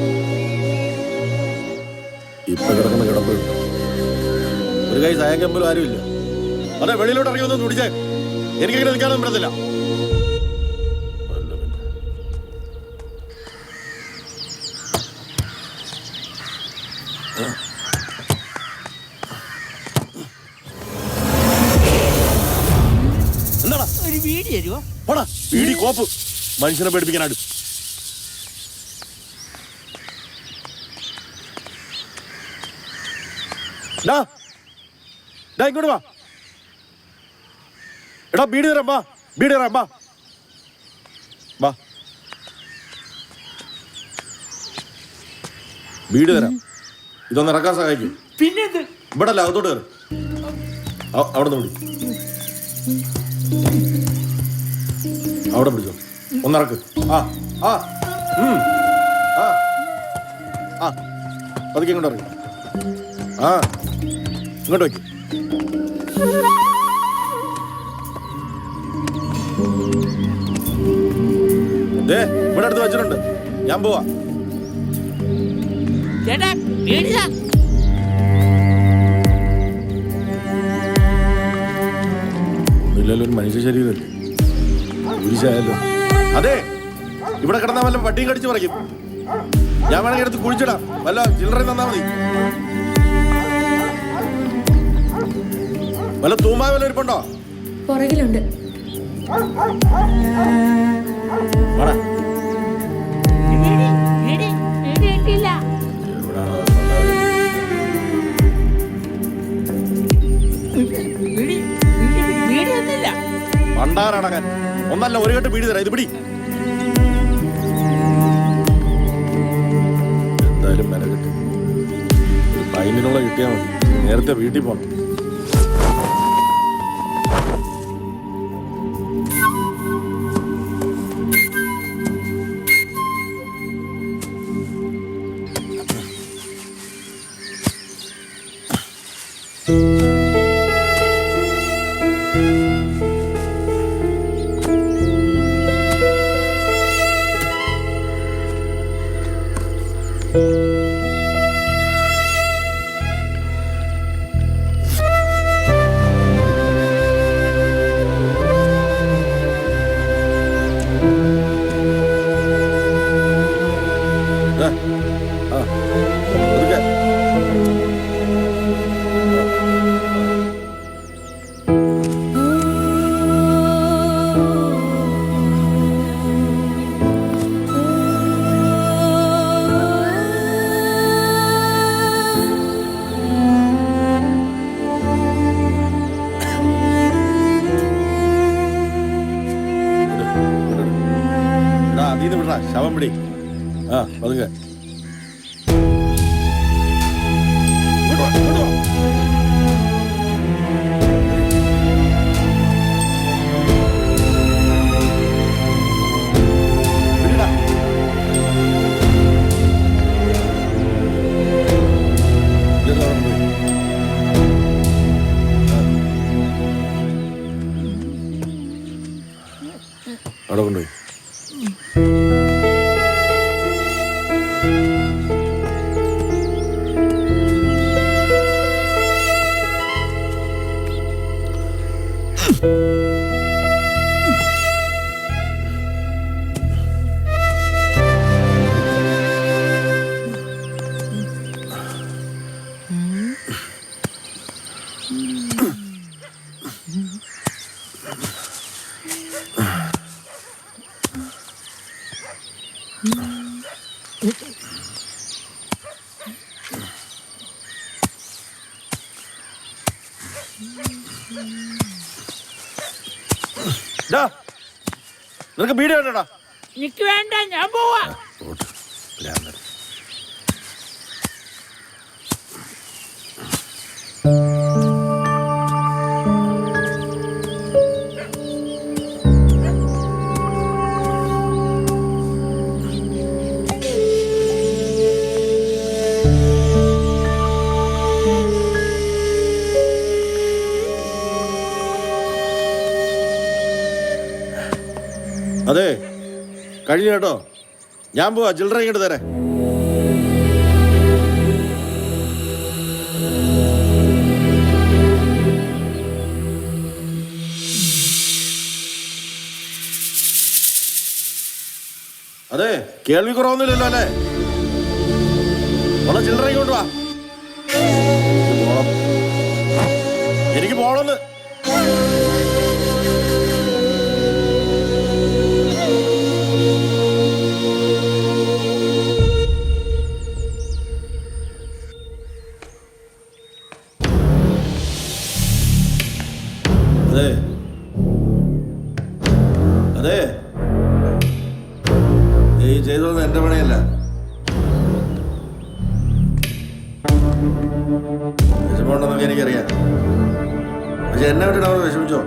ഇപ്പൊ കിടക്കുന്ന കിടപ്പ് ഒരു കൈ സഹായിക്കാൻ പോലും ആരുമില്ല. അതെ, വെളിയിലോട്ട് ഇറങ്ങി ഒന്ന് തുടിച്ചേ. എനിക്കിങ്ങനെ നിൽക്കാനൊന്നും പറ്റത്തില്ല. എന്താടാ ഒരു വീടി തരുവോ? പോടാ, വീടി കോപ്പ്. മനുഷ്യനെ പേടിപ്പിക്കാനായിട്ട്. ഇങ്ങോട്ട് വാ. എടാ, ബീഡി തരാം. വാ, ബീഡി തരാം. വാ വാ, ബീഡി തരാം. ഇതൊന്ന് ഇറക്കാൻ സഹായിക്കും. പിന്നെ ഇവിടെ അല്ല, അകത്തോട്ട് കയറി. അവിടെ നിന്ന് പിടി. അവിടെ പിടിച്ചോ. ഒന്നിറക്ക്. ആ ആ ആ ആ പതുക്കെ ഇങ്ങോട്ട് ഇറങ്ങി. ആ, ഇങ്ങോട്ട് വയ്ക്കും. ഇവിടെ അടുത്ത് വെച്ചിട്ടുണ്ട്. ഞാൻ പോവാ. ഇല്ലല്ലോ, ഒരു മനുഷ്യ ശരീരമല്ലേ, കുരിശായല്ലോ. അതെ, ഇവിടെ കിടന്നാൽ വല്ല പട്ടിയും കടിച്ചു പറിക്കും. ഞാൻ വേണമെങ്കിൽ എടുത്ത് കുഴിച്ചിടാം. വല്ല ചില്ലറ തന്നാ മതി. വല്ല തൂമ്പായ വല്ല ഇരിപ്പുണ്ടോ? പുറകിലുണ്ട്. പണ്ടാരടങ്ങാൻ ഒന്നല്ല ഒരു കെട്ട് പീടി തരാം ഇത് പിടി. എന്തായാലും വില കിട്ടും. പൈനുള്ള കിട്ടിയാൽ മതി. നേരത്തെ വീട്ടിൽ പോകണം. അതീന്ന് വിടറാ ശവം പിടി. ആ പതുക്കെ അവിടെ കൊണ്ടുപോയി. നിനക്ക് വീഡിയോ വേണ്ടടാ. എനിക്ക് വേണ്ട, ഞാൻ പോവാ. അതെ കഴിഞ്ഞു കേട്ടോ. ഞാൻ പോവാ. ചില്ലറ ഇങ്ങോട്ട് തരാം. അതെ കേൾവി കുറവൊന്നുമില്ലല്ലോ അല്ലേ? ഉള്ള ചില്ലറ ഇങ്ങോട്ട് വാ. എനിക്ക് പോണമെന്ന്. അതെ അതെ ഈ ചെയ്തോന്ന് എന്റെ പണിയല്ല. വിഷമമുണ്ടെന്നൊക്കെ എനിക്കറിയാം. പക്ഷെ എന്നെ വിട്ടിട്ട് അവർ വിഷമിച്ചോ?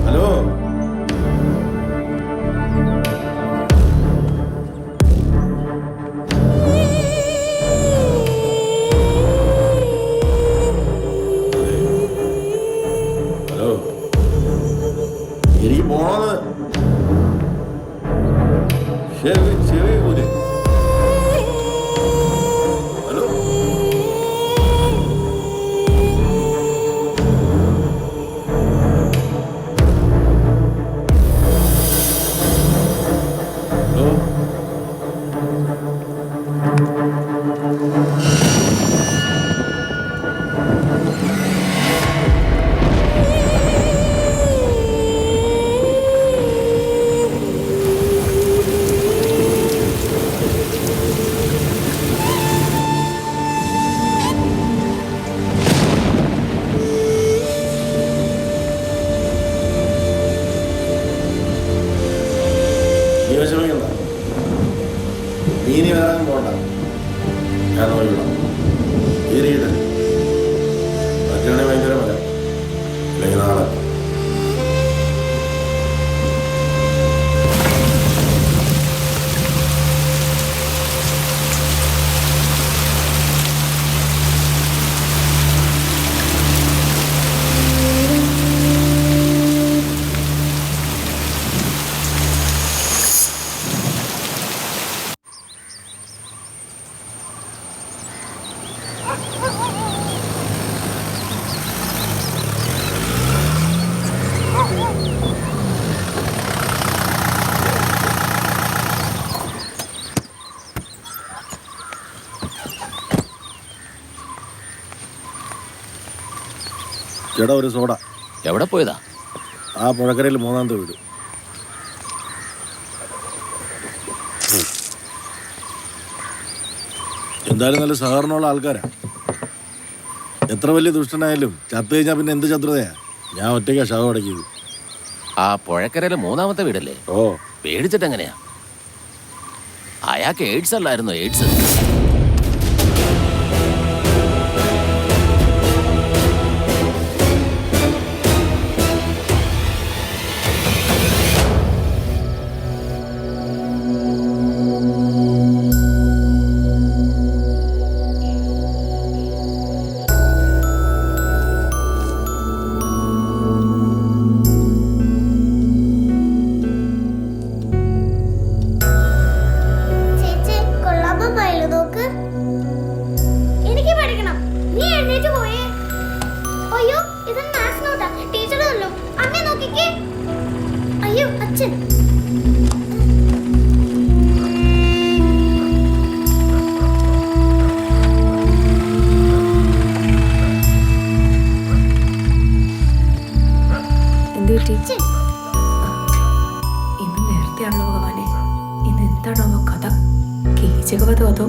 ഹലോ ഹലോ എനിക്ക് പോണത്. ചെവി ചെവി പോലെ. ഹലോ ഹലോ ഞാൻ നോക്കിക്കോളാം. ഇരിക്കട്ടെ. പറ്റുകയാണെങ്കിൽ ഭയങ്കര മഴ, അല്ലെങ്കിൽ നാളെ. ചേട്ടാ ഒരു സോഡ. എവിടെ പോയതാ? ആ പുഴക്കരയിൽ 3ാമത്തെ വീട്. എന്തായാലും നല്ല സഹകരണമുള്ള ആൾക്കാരാ. എത്ര വലിയ ദുഷ്ടനായാലും ചത്തു കഴിഞ്ഞാൽ പിന്നെ എന്ത് ശത്രുതയാ. ഞാൻ ഒറ്റയ്ക്കാ ശവം അടക്കിയത്. ആ പുഴക്കരയിലെ 3ാമത്തെ വീടല്ലേ? ഓ, പേടിച്ചിട്ട് എങ്ങനെയാ? അയാൾക്ക് എയ്ഡ്സ് അല്ലായിരുന്നു? എയ്ഡ്സ് ഇന്ന് നേരത്തെയാണല്ലോ ഭഗവാനെ. ഇന്ന് എന്താണോ കഥ? കീചകവധോ അതോ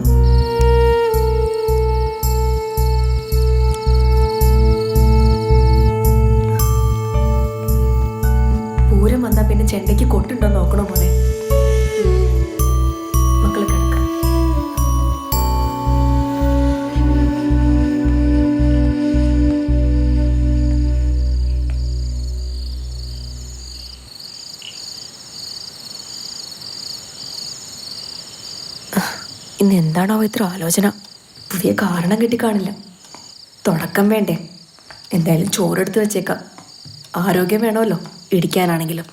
പൂരം വന്നാ പിന്നെ ചെണ്ടയ്ക്ക് കൊട്ടുണ്ടോ നോക്കണോ മോനെ? മക്കള് കിടക്ക. ഇന്ന് എന്താണോ ഇത്ര ആലോചന? പുതിയ കാരണം കിട്ടിക്കാണില്ല. തുടക്കം വേണ്ടേ? എന്തായാലും ചോറെടുത്ത് വെച്ചേക്കാം. ആരോഗ്യം വേണമല്ലോ ഇടിക്കാനാണെങ്കിലും.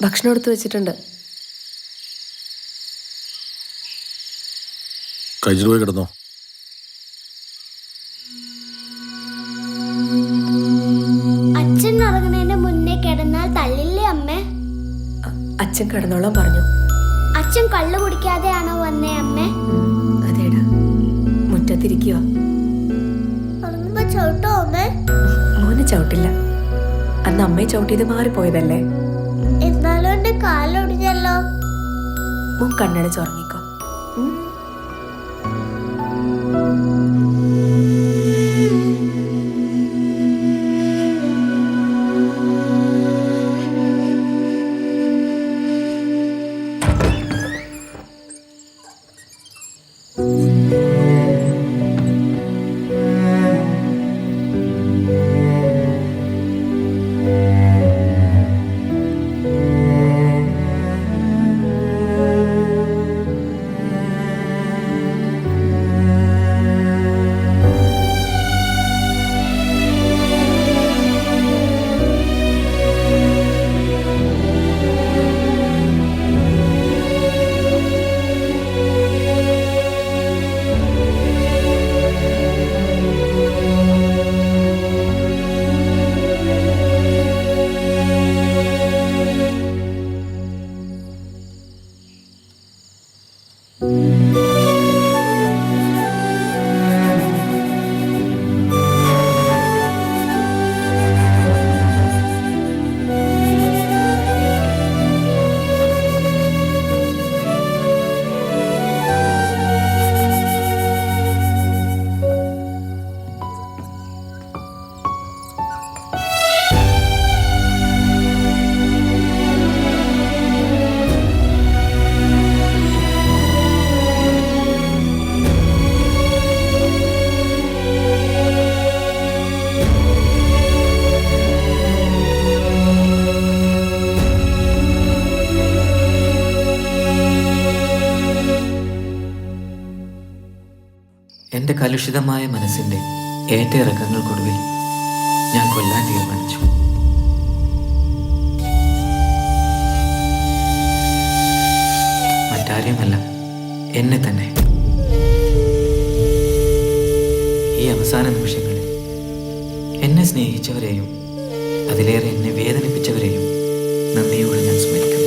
ഭക്ഷണം എടുത്ത് വെച്ചിട്ടുണ്ട്. കഴിച്ചിട്ട് പോയി കിടന്നോ. അച്ഛൻ ഉറങ്ങുന്നതിന് മുന്നേ കിടന്നാൽ തള്ളില്ലേ അമ്മേ? അച്ഛൻ കിടന്നോളാൻ പറഞ്ഞു. അച്ഛൻ കള്ളു കുടിക്കാതെയാണോ വന്നേ അമ്മേ? അതേടാ, മുറ്റത്തിരിക്കുക. ഉറങ്ങുമ്പോ ചവിട്ടോ അമ്മേ? മോനെ ചവിട്ടില്ല. അന്ന് അമ്മയെ ചവിട്ടിയത് മാറിപ്പോയതല്ലേ. എന്നാലും എന്റെ കാലൊടിഞ്ഞല്ലോ. മോൻ കണ്ണടച്ച് ഉറങ്ങിക്കോ. കലുഷിതമായ മനസ്സിൻ്റെ ഏറ്റയിറക്കങ്ങൾക്കൊടുവിൽ ഞാൻ കൊല്ലാൻ തീരുമാനിച്ചു. മറ്റാരെയുമല്ല, എന്നെ തന്നെ. ഈ അവസാന നിമിഷങ്ങളിൽ എന്നെ സ്നേഹിച്ചവരെയും അതിലേറെ എന്നെ വേദനിപ്പിച്ചവരെയും നന്ദിയോടെ ഞാൻ സ്മരിക്കുന്നു.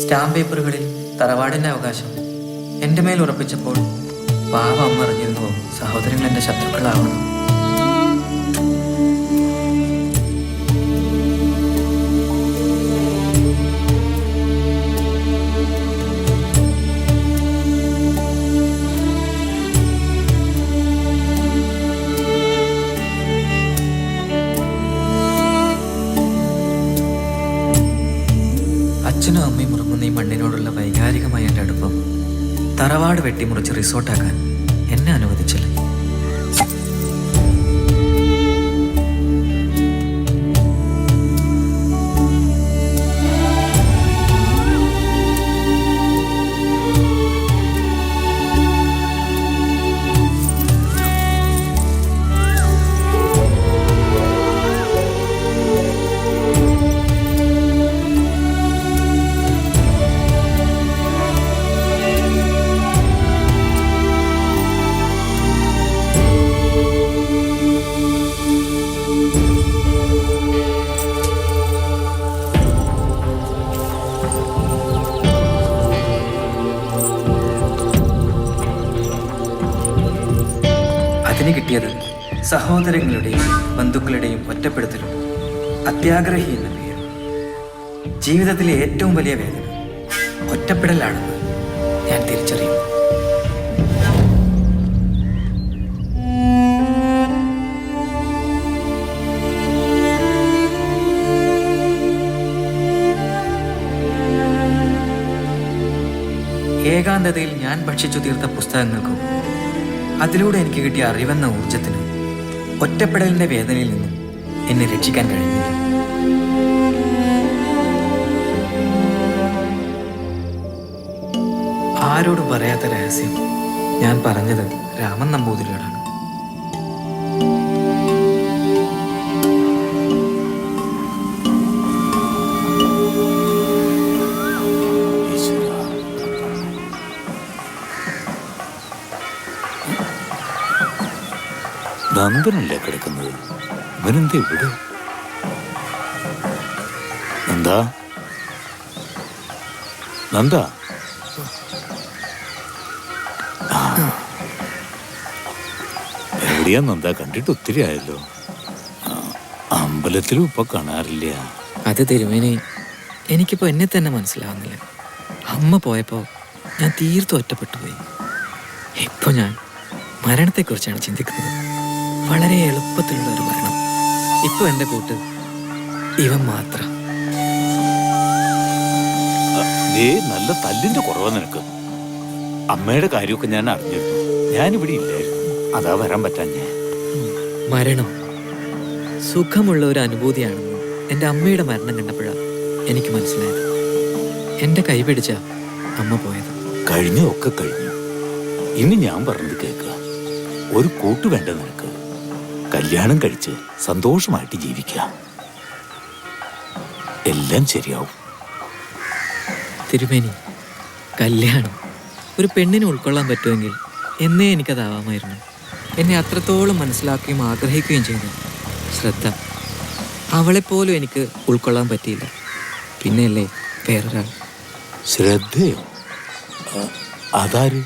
സ്റ്റാമ്പ് പേപ്പറുകളിൽ തറവാടിൻ്റെ അവകാശം എൻ്റെ മേൽ ഉറപ്പിച്ചപ്പോൾ പാവ അമ്മ അറിഞ്ഞിരുന്നുവോ സഹോദരങ്ങൾ എൻ്റെ ശത്രുക്കളാവണം? അച്ഛനും അമ്മയും ഉറങ്ങുന്ന ഈ മണ്ണിനോടുള്ള വൈകാരികമായ എൻ്റെ അടുപ്പം തറവാട് വെട്ടിമുറിച്ച് റിസോർട്ടാക്കാൻ എന്നെ അനുവദിച്ചില്ല. അതിന് കിട്ടിയത് സഹോദരങ്ങളുടെയും ബന്ധുക്കളുടെയും ഒറ്റപ്പെടുത്തലും അത്യാഗ്രഹി എന്ന പേര്. ജീവിതത്തിലെ ഏറ്റവും വലിയ വേദന ഒറ്റപ്പെടലാണെന്ന് ഞാൻ തിരിച്ചറിയുന്നു. ഏകാന്തതയിൽ ഞാൻ ഭക്ഷിച്ചു തീർത്ത പുസ്തകങ്ങൾക്കും അതിലൂടെ എനിക്ക് കിട്ടിയ അറിവെന്ന ഊർജത്തിന് ഒറ്റപ്പെടലിന്റെ വേദനയിൽ നിന്നും എന്നെ രക്ഷിക്കാൻ കഴിഞ്ഞില്ല. ആരോടും പറയാത്ത രഹസ്യം ഞാൻ പറഞ്ഞത് രാമൻ നമ്പൂതിരിയോടാണ്. നന്ദനല്ലേ കിടക്കുന്നത്? ഇവനെന്താ ഇവിടെ? നന്ദാ, നന്ദ, എവിടെയാ നന്ദ? കണ്ടിട്ട് ഒത്തിരി ആയല്ലോ. അമ്പലത്തിലും ഇപ്പൊ കാണാറില്ല. അത് തിരുമേനി, എനിക്കിപ്പോ എന്നെ തന്നെ മനസ്സിലാവുന്നില്ല. അമ്മ പോയപ്പോ ഞാൻ തീർത്തും ഒറ്റപ്പെട്ടു പോയി. ഇപ്പൊ ഞാൻ മരണത്തെക്കുറിച്ചാണ് ചിന്തിക്കുന്നത്. വളരെ എളുപ്പത്തിലുള്ള ഒരു മരണം. ഇപ്പൊ എന്റെ കൂട്ട് ഇവൻ മാത്രം. നല്ല തല്ലിന്റെ കുറവാ നിനക്ക്. അമ്മയുടെ കാര്യമൊക്കെ ഞാൻ അറിഞ്ഞിരുന്നു. ഞാനിവിടെ ഇല്ലായിരുന്നു, അതാ വരാൻ പറ്റാഞ്ഞേ. മരണം സുഖമുള്ള ഒരു അനുഭൂതിയാണെന്ന് എൻ്റെ അമ്മയുടെ മരണം കണ്ടപ്പോഴാണ് എനിക്ക് മനസ്സിലായത്. എൻ്റെ കൈ പിടിച്ച അമ്മ പോയത്. കഴിഞ്ഞൊക്കെ കഴിഞ്ഞു. ഇനി ഞാൻ പറഞ്ഞത് കേൾക്കുക. ഒരു കൂട്ട് വേണ്ട നിനക്ക്. കല്യാണം കഴിച്ച് സന്തോഷമായിട്ട് ജീവിക്കാം. എല്ലാം ശരിയാവും. തിരുമേനി, കല്യാണം ഒരു പെണ്ണിനെ ഉൾക്കൊള്ളാൻ പറ്റുമെങ്കിൽ എന്നേ എനിക്കതാവാമായിരുന്നു. എന്നെ അത്രത്തോളം മനസ്സിലാക്കുകയും ആഗ്രഹിക്കുകയും ചെയ്തു ശ്രദ്ധ, അവളെപ്പോലും എനിക്ക് ഉൾക്കൊള്ളാൻ പറ്റിയില്ല. പിന്നെയല്ലേ വേറൊരാൾ. ശ്രദ്ധയോ? അതാര്?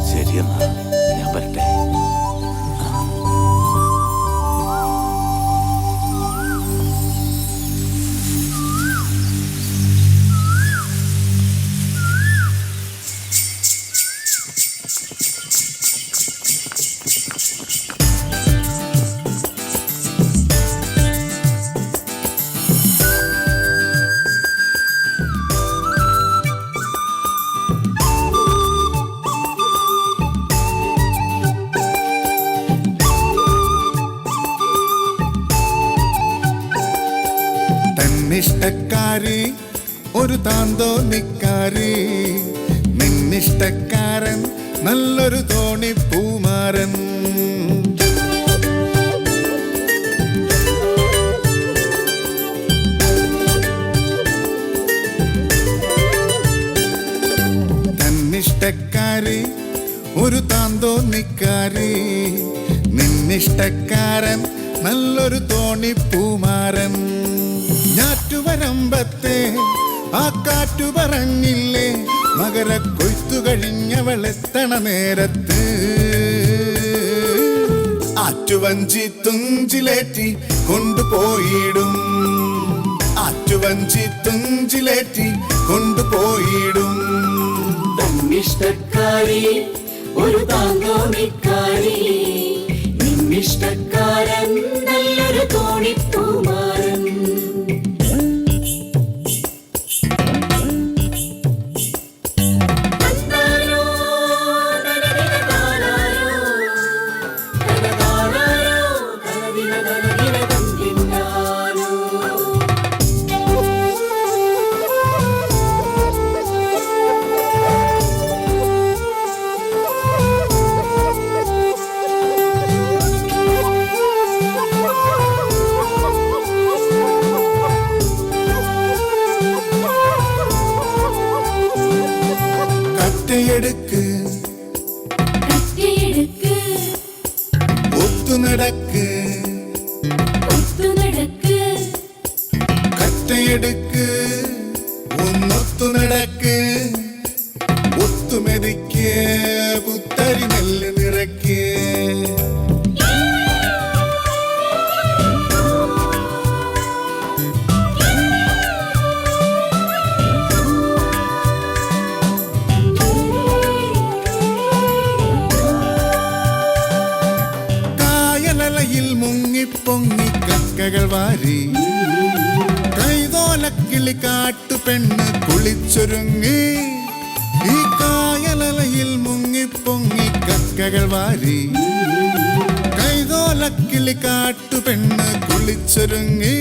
ശരിയെന്നാ, ഞാൻ വരട്ടെ. തന്നിഷ്ടക്കാരി ഒരു താന്തോന്നിക്കാരി നിന്നിഷ്ടക്കാരൻ നല്ലൊരു തോണിപ്പൂമാരൻ തന്നിഷ്ടക്കാരി ഒരു താന്തോന്നിക്കാരി നിന്നിഷ്ടക്കാരൻ നല്ലൊരു തോണിപ്പൂമാരൻ ഞാറ്റുവരമ്പത്തെ ആ കാറ്റു പറഞ്ഞില്ലേ മകര കൊയ്ത്തു കഴിഞ്ഞവളെത്തണ നേരത്ത് ആറ്റുവഞ്ചി തുഞ്ചിലേറ്റി കൊണ്ടുപോയിടും ആറ്റുവഞ്ചി തുഞ്ചിലേറ്റി കൊണ്ടുപോയിടും തന്നിഷ്ടക്കാരി ഒരു താന്തോണിക്കാരി നിന്നിഷ്ടക്കാരൻ നല്ലൊരു തോണിപ്പൂമാരൻ കറ്റയെടുക്ക് ഒത്തുനടക്ക് കറ്റയെടുക്ക് ഒന്നൊത്തുനടക്ക് ഒത്തുമെതിക്ക് പുത്തരി നെല്ല് നിറയ്ക്ക് മുങ്ങിപ്പൊങ്ങി കക്കകൾ വാരി കൈതോലക്കിളി കാട്ടുപെണ്ണ് കുളിച്ചൊരുങ്ങി ഈ കായലലയിൽ മുങ്ങിപ്പൊങ്ങി കക്കകൾ വാരി കൈതോലക്കിളി കാട്ടുപെണ്ണ് കുളിച്ചൊരുങ്ങി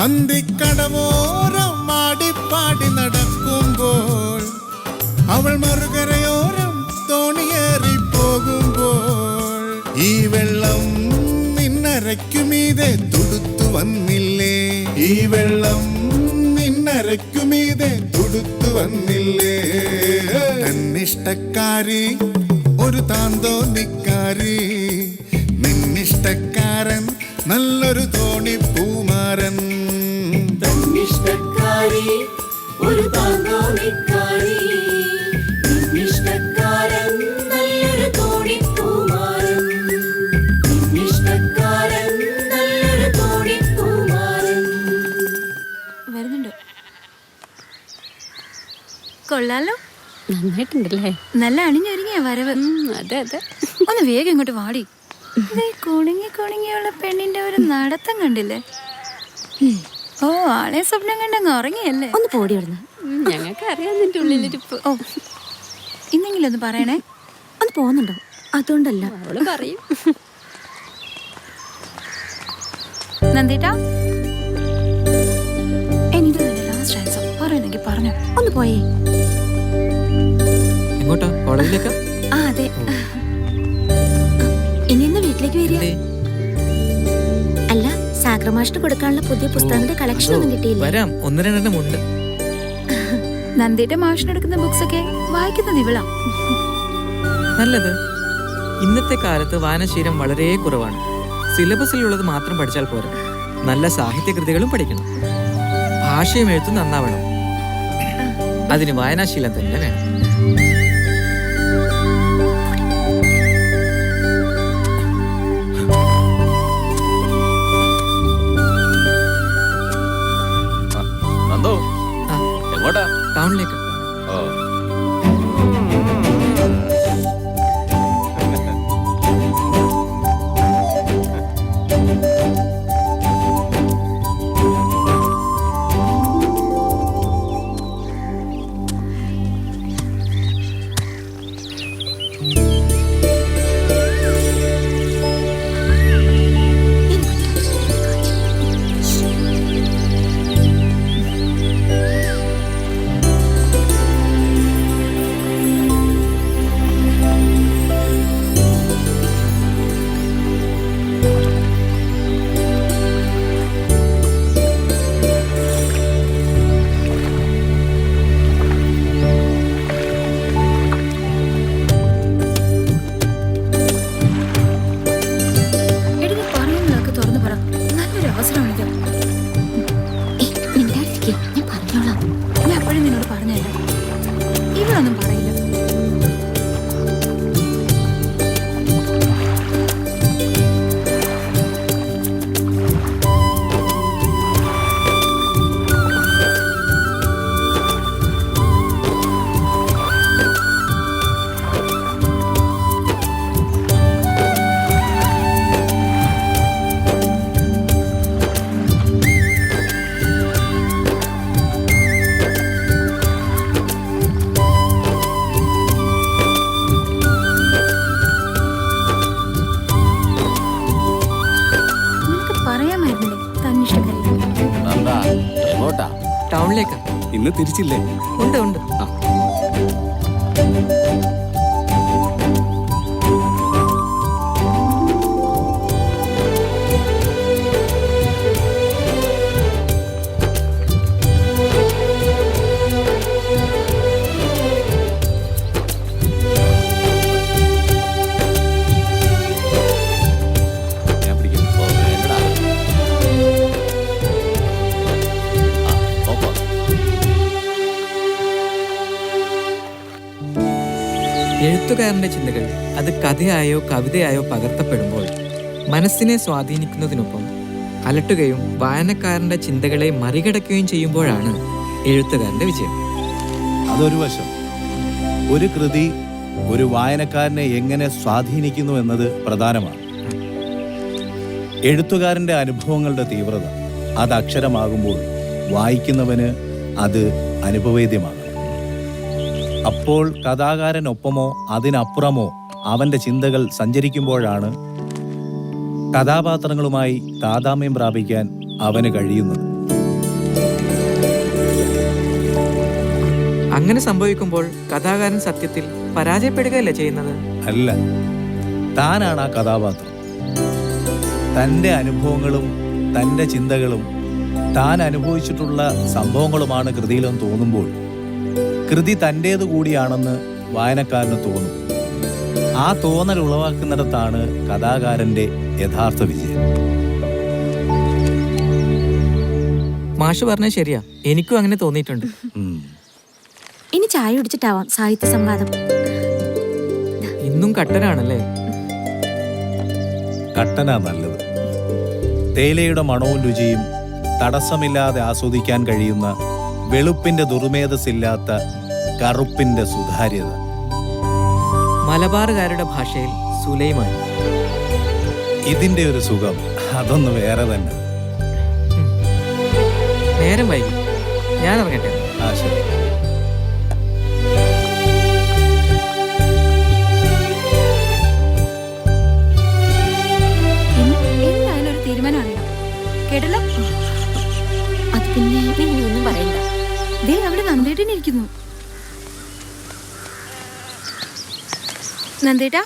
അന്തിക്കടവോരം മാടിപ്പാടി നടക്കുമ്പോൾ അവൾ മറുകരയോരം തോണിയേറി പോകുമ്പോൾ ഈ വെള്ളം നിന്നരയ്ക്കുമീതെ തുടുത്തു വന്നില്ലേ ഈ വെള്ളം നിന്നരയ്ക്കുമീതെ തുടുത്തു വന്നില്ലേ തന്നിഷ്ടക്കാരി ഒരു താന്തോന്നിക്കാരി നിന്നിഷ്ടക്കാരൻ നല്ലൊരു തോണിപ്പൂമാരൻ തന്നിഷ്ടക്കാരി ഒരു താന്തോണിക്കാരി നിന്നിഷ്ടക്കാരൻ നല്ലൊരു തോണിപ്പൂമാരൻ വരുന്നുണ്ട്. കൊള്ളാലോ, നന്നായിട്ടുണ്ടല്ലേ? നല്ല അണിഞ്ഞൊരുങ്ങിയ വരവ്. അതെ അതെ. ഒന്ന് വേഗം ഇങ്ങോട്ട് വാടി. കുണുങ്ങി കുണുങ്ങിയുള്ള പെണ്ണിന്റെ ഒരു നടത്തം കണ്ടില്ലേ? ഓ, ആളെ സ്വപ്നം കണ്ടങ്ങ് ഉറങ്ങിയല്ലേ? ഒന്ന് പോടി ഇവിടുന്ന്. ഞങ്ങൾക്ക് അറിയാം നിന്റെ ഉള്ളിലിരിപ്പ്. ഓ, ഇന്നെങ്കിലും ഒന്ന് പറയണേ. ഒന്ന് പോകുന്നുണ്ടോ? അതുകൊണ്ടല്ല, അവള് പറയും. നന്ദിട്ടാ, എനിക്ക് ലാസ്റ്റ് ആൻസർ പറയുന്നെങ്കിൽ പറഞ്ഞു. ഒന്ന് പോയേ. എങ്ങോട്ടാ? കോളേജിലേക്കാ? ആ അതെ. ഇനി ഇന്ന് വീട്ടിലേക്ക് വരിക. അല്ല, സാഗ്രമാഷിന് കൊടുക്കാനുള്ള പുതിയ പുസ്തകങ്ങളുടെ കളക്ഷൻ ഒന്നും കിട്ടിയില്ല. വരാം, ഒന്ന് രണ്ടെണ്ണം ഉണ്ട്. നന്ദിയുടെ മാഷിനെടുക്കുന്ന ബുക്സ് ഒക്കെ വായിക്കുന്നത് ഇവളാ. നല്ലത്. ഇന്നത്തെ കാലത്ത് വായനശീലം വളരെ കുറവാണ്. സിലബസിലുള്ളത് മാത്രം പഠിച്ചാൽ പോരാ, നല്ല സാഹിത്യകൃതികളും പഠിക്കണം. ഭാഷയും എഴുത്തും നന്നാവണം. അതിന് വായനാശീലം തന്നെ വേണം. നന്ദു, എങ്ങോട്ടാ? ടൗണിലേക്ക്. ഓ, ടൗണിലേക്കാ. ഇന്ന് തിരിച്ചില്ലേ? ഉണ്ട് ഉണ്ട്. ഞാൻ പിടിക്കാം. ഓ, വേണ്ടടാ. ഓപ്പോ. എഴുത്തുകാരന്റെ ചിന്തകൾ അത് കഥയായോ കവിതയായോ പകർത്തപ്പെടുമ്പോൾ മനസ്സിനെ സ്വാധീനിക്കുന്നതിനൊപ്പം അലട്ടുകയും വായനക്കാരന്റെ ചിന്തകളെ മറികടക്കുകയും ചെയ്യുമ്പോഴാണ് എഴുത്തുകാരന്റെ വിജയം. അതൊരു വശം. ഒരു കൃതി ഒരു വായനക്കാരനെ എങ്ങനെ സ്വാധീനിക്കുന്നു എന്നത് പ്രധാനമാണ്. എഴുത്തുകാരന്റെ അനുഭവങ്ങളുടെ തീവ്രത അത് അക്ഷരമാകുമ്പോൾ വായിക്കുന്നവന് അത് അനുഭവേദ്യമാകണം. അപ്പോൾ കഥാകാരനൊപ്പമോ അതിനപ്പുറമോ അവന്റെ ചിന്തകൾ സഞ്ചരിക്കുമ്പോഴാണ് കഥാപാത്രങ്ങളുമായി താദാമ്യം പ്രാപിക്കാൻ അവന് കഴിയുന്നത്. അങ്ങനെ സംഭവിക്കുമ്പോൾ കഥാകാരൻ സത്യത്തിൽ പരാജയപ്പെടുകയല്ലേ ചെയ്യുന്നത്? അല്ല, താനാണ് ആ കഥാപാത്രം. തൻ്റെ അനുഭവങ്ങളും തൻ്റെ ചിന്തകളും താൻ അനുഭവിച്ചിട്ടുള്ള സംഭവങ്ങളുമാണ് കൃതിയിലെന്ന് തോന്നുമ്പോൾ കൃതി തൻ്റേതു കൂടിയാണെന്ന് വായനക്കാരന് തോന്നും. ആ തോന്നൽ ഉളവാക്കുന്നിടത്താണ് കഥാകാരന്റെ യഥാർത്ഥ വിജയം. മാഷ് പറഞ്ഞത് ശരിയാ, എനിക്കും അങ്ങനെ തോന്നിയിട്ടുണ്ട്. ഇനി ചായ കുടിച്ചിട്ടാവാം സാഹിത്യ സംവാദം. ഇന്നും കട്ടനാണല്ലേ? കട്ടനാ നല്ലത്. തേയിലയുടെ മണവും രുചിയും തടസ്സമില്ലാതെ ആസ്വദിക്കാൻ കഴിയുന്ന, വെളുപ്പിന്റെ ദുർമേധസ്സില്ലാത്ത കറുപ്പിന്റെ സുതാര്യത. മലബാറുകാരുടെ ഭാഷയിൽ സുലൈമാൻ. ഇതിന്റെ ഒരു സുഖം അതൊന്ന് വേറെ തന്നെ. നേരം വൈകി, ഞാൻ ഇറങ്ങട്ടെ. ആ ശരി. എന്തായാലും ഒരു തീരുമാനമാണല്ലോ. കേട്ടല്ലോ? അത് പിന്നെ നീ ഒന്നും പറയണ്ട. ദേ അവിടെ നന്ദേട്ടനിരിക്കുന്നു. നന്ദേട്ടാ,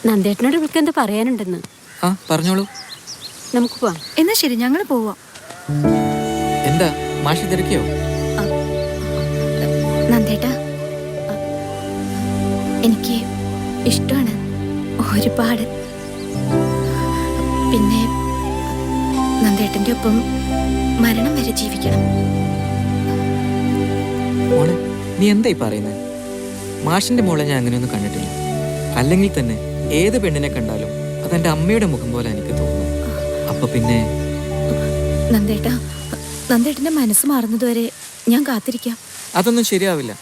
നന്ദേട്ടനോട് ഇവൾക്ക് എന്താ പറയാനുണ്ടെന്ന്. പറഞ്ഞോളൂ. നമുക്ക് പോവാം. എന്നാ ശരി, ഞങ്ങൾ പോവാം. എന്താ മാഷി തിരക്കിയോ? നന്ദേട്ടാ, എനിക്ക് ഇഷ്ടമാണ് ഒരുപാട്. പിന്നെ നന്ദേട്ടന്റെ ഒപ്പം മരണം വരെ ജീവിക്കണം. മോളെ, നീ എന്തായി പറയുന്നത്? മാഷിന്റെ മോളെ ഞാൻ അങ്ങനെയൊന്നും കണ്ടിട്ടില്ല. അല്ലെങ്കിൽ തന്നെ ഏത് പെണ്ണിനെ കണ്ടാലും അതെന്റെ അമ്മയുടെ മുഖം പോലെ എനിക്ക് തോന്നുന്നു. അപ്പൊ പിന്നെ നന്ദേട്ടാ, നന്ദേട്ടന്റെ മനസ്സ് മാറുന്നതുവരെ ഞാൻ കാത്തിരിക്കാം. അതൊന്നും ശരിയാവില്ല.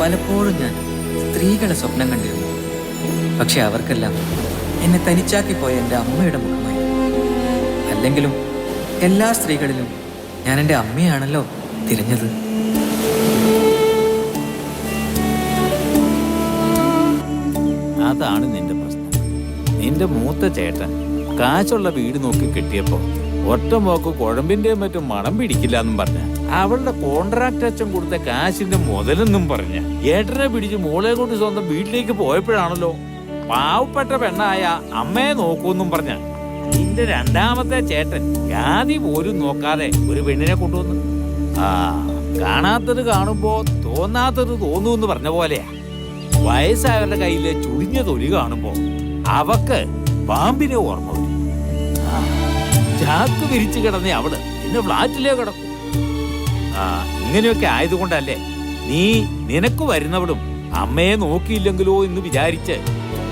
പലപ്പോഴും ഞാൻ സ്ത്രീകളെ സ്വപ്നം കണ്ടിരുന്നു. പക്ഷെ അവർക്കെല്ലാം എന്നെ തനിച്ചാക്കി പോയ എൻ്റെ അമ്മയുടെ മുഖമായി. അല്ലെങ്കിലും എല്ലാ സ്ത്രീകളിലും ഞാൻ എൻ്റെ അമ്മയാണല്ലോ തിരഞ്ഞത്. അതാണ് നിന്റെ പ്രശ്നം. നിന്റെ മൂത്ത ചേട്ടൻ കാശുള്ള വീട് നോക്കി കിട്ടിയപ്പോ ഒറ്റമോക്ക് കുഴമ്പിന്റെയും മറ്റും മണം പിടിക്കില്ല എന്നും പറഞ്ഞ അവളുടെ കോൺട്രാക്ട് അച്ഛൻ കൊടുത്ത കാശിന്റെ മുതലെന്നും പറഞ്ഞ ഏട്ടനെ പിടിച്ച് മോളെ കൊണ്ട് സ്വന്തം വീട്ടിലേക്ക് പോയപ്പോഴാണല്ലോ പാവപ്പെട്ട പെണ്ണായ അമ്മയെ നോക്കൂന്നും പറഞ്ഞ നിന്റെ രണ്ടാമത്തെ ചേട്ടൻ ജാതി പോലും നോക്കാതെ ഒരു പെണ്ണിനെ കൊണ്ടുവന്നു. കാണാത്തത് കാണുമ്പോ തോന്നാത്തത് തോന്നൂന്ന് പറഞ്ഞ പോലെയാ. വയസ്സായവരുടെ കയ്യിലെ ചുളിഞ്ഞ തൊലി കാണുമ്പോ അവക്ക് പാമ്പിനെ ഓർമ്മ വരും. ചാക്ക് വിരിച്ചു കിടന്ന അവള് ഇന്ന് ഫ്ലാറ്റിലേ കിടക്കും. ഇങ്ങനെയൊക്കെ ആയതുകൊണ്ടല്ലേ നിനക്ക് വരുന്നവളും അമ്മയെ നോക്കിയില്ലെങ്കിലോ എന്ന് വിചാരിച്ച്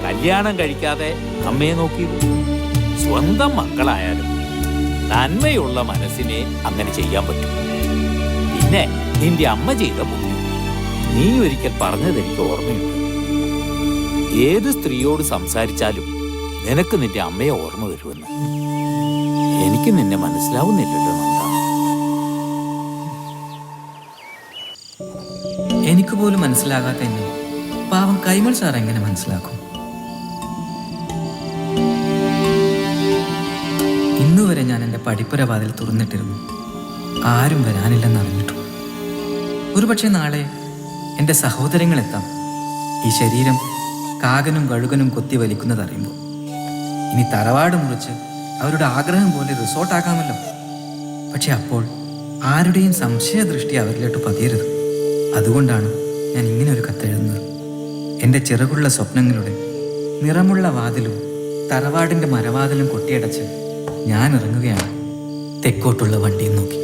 കല്യാണം കഴിക്കാതെ അമ്മയെ നോക്കിയത്. സ്വന്തം മക്കളായാലും നന്മയുള്ള മനസ്സിനെ അങ്ങനെ ചെയ്യാൻ പറ്റും. പിന്നെ നിന്റെ അമ്മ ചെയ്ത പുണ്യം നീ ഒരിക്കൽ പറഞ്ഞത് എനിക്ക് ഓർമ്മയുണ്ട്. ഏത് സ്ത്രീയോട് സംസാരിച്ചാലും നിനക്ക് നിന്റെ അമ്മയെ ഓർമ്മ വരുമെന്ന്. എനിക്ക് നിന്നെ മനസ്സിലാവുന്നില്ലല്ലോ നന്ദ. എനിക്ക് പോലും മനസ്സിലാകാത്ത എന്നെ പാവം കൈമൾ സാർ എങ്ങനെ മനസ്സിലാക്കും? ഇന്നുവരെ ഞാൻ എൻ്റെ പഠിപ്പുര വാതിൽ തുറന്നിട്ടിരുന്നു. ആരും വരാനില്ലെന്ന് അറിഞ്ഞിട്ടു. ഒരുപക്ഷെ നാളെ എൻ്റെ സഹോദരങ്ങളെത്താം ഈ ശരീരം കാകനും കഴുകനും കൊത്തി വലിക്കുന്നതറിയുമ്പോൾ. ഇനി തറവാട് മുറിച്ച് അവരുടെ ആഗ്രഹം പോലെ റിസോർട്ടാക്കാമല്ലോ. പക്ഷെ അപ്പോൾ ആരുടെയും സംശയദൃഷ്ടി അവരിലോട്ട് പതിയരുത്. അതുകൊണ്ടാണ് ഞാൻ ഇങ്ങനെ ഒരു കത്തെഴുതുന്നത്. എൻ്റെ ചിറകുള്ള സ്വപ്നങ്ങളുടെ നിറമുള്ള വാതിലും തറവാടിൻ്റെ മരവാതിലും കൊട്ടിയടച്ച് ഞാൻ ഇറങ്ങുകയാണ് തെക്കോട്ടുള്ള വണ്ടിയും നോക്കി.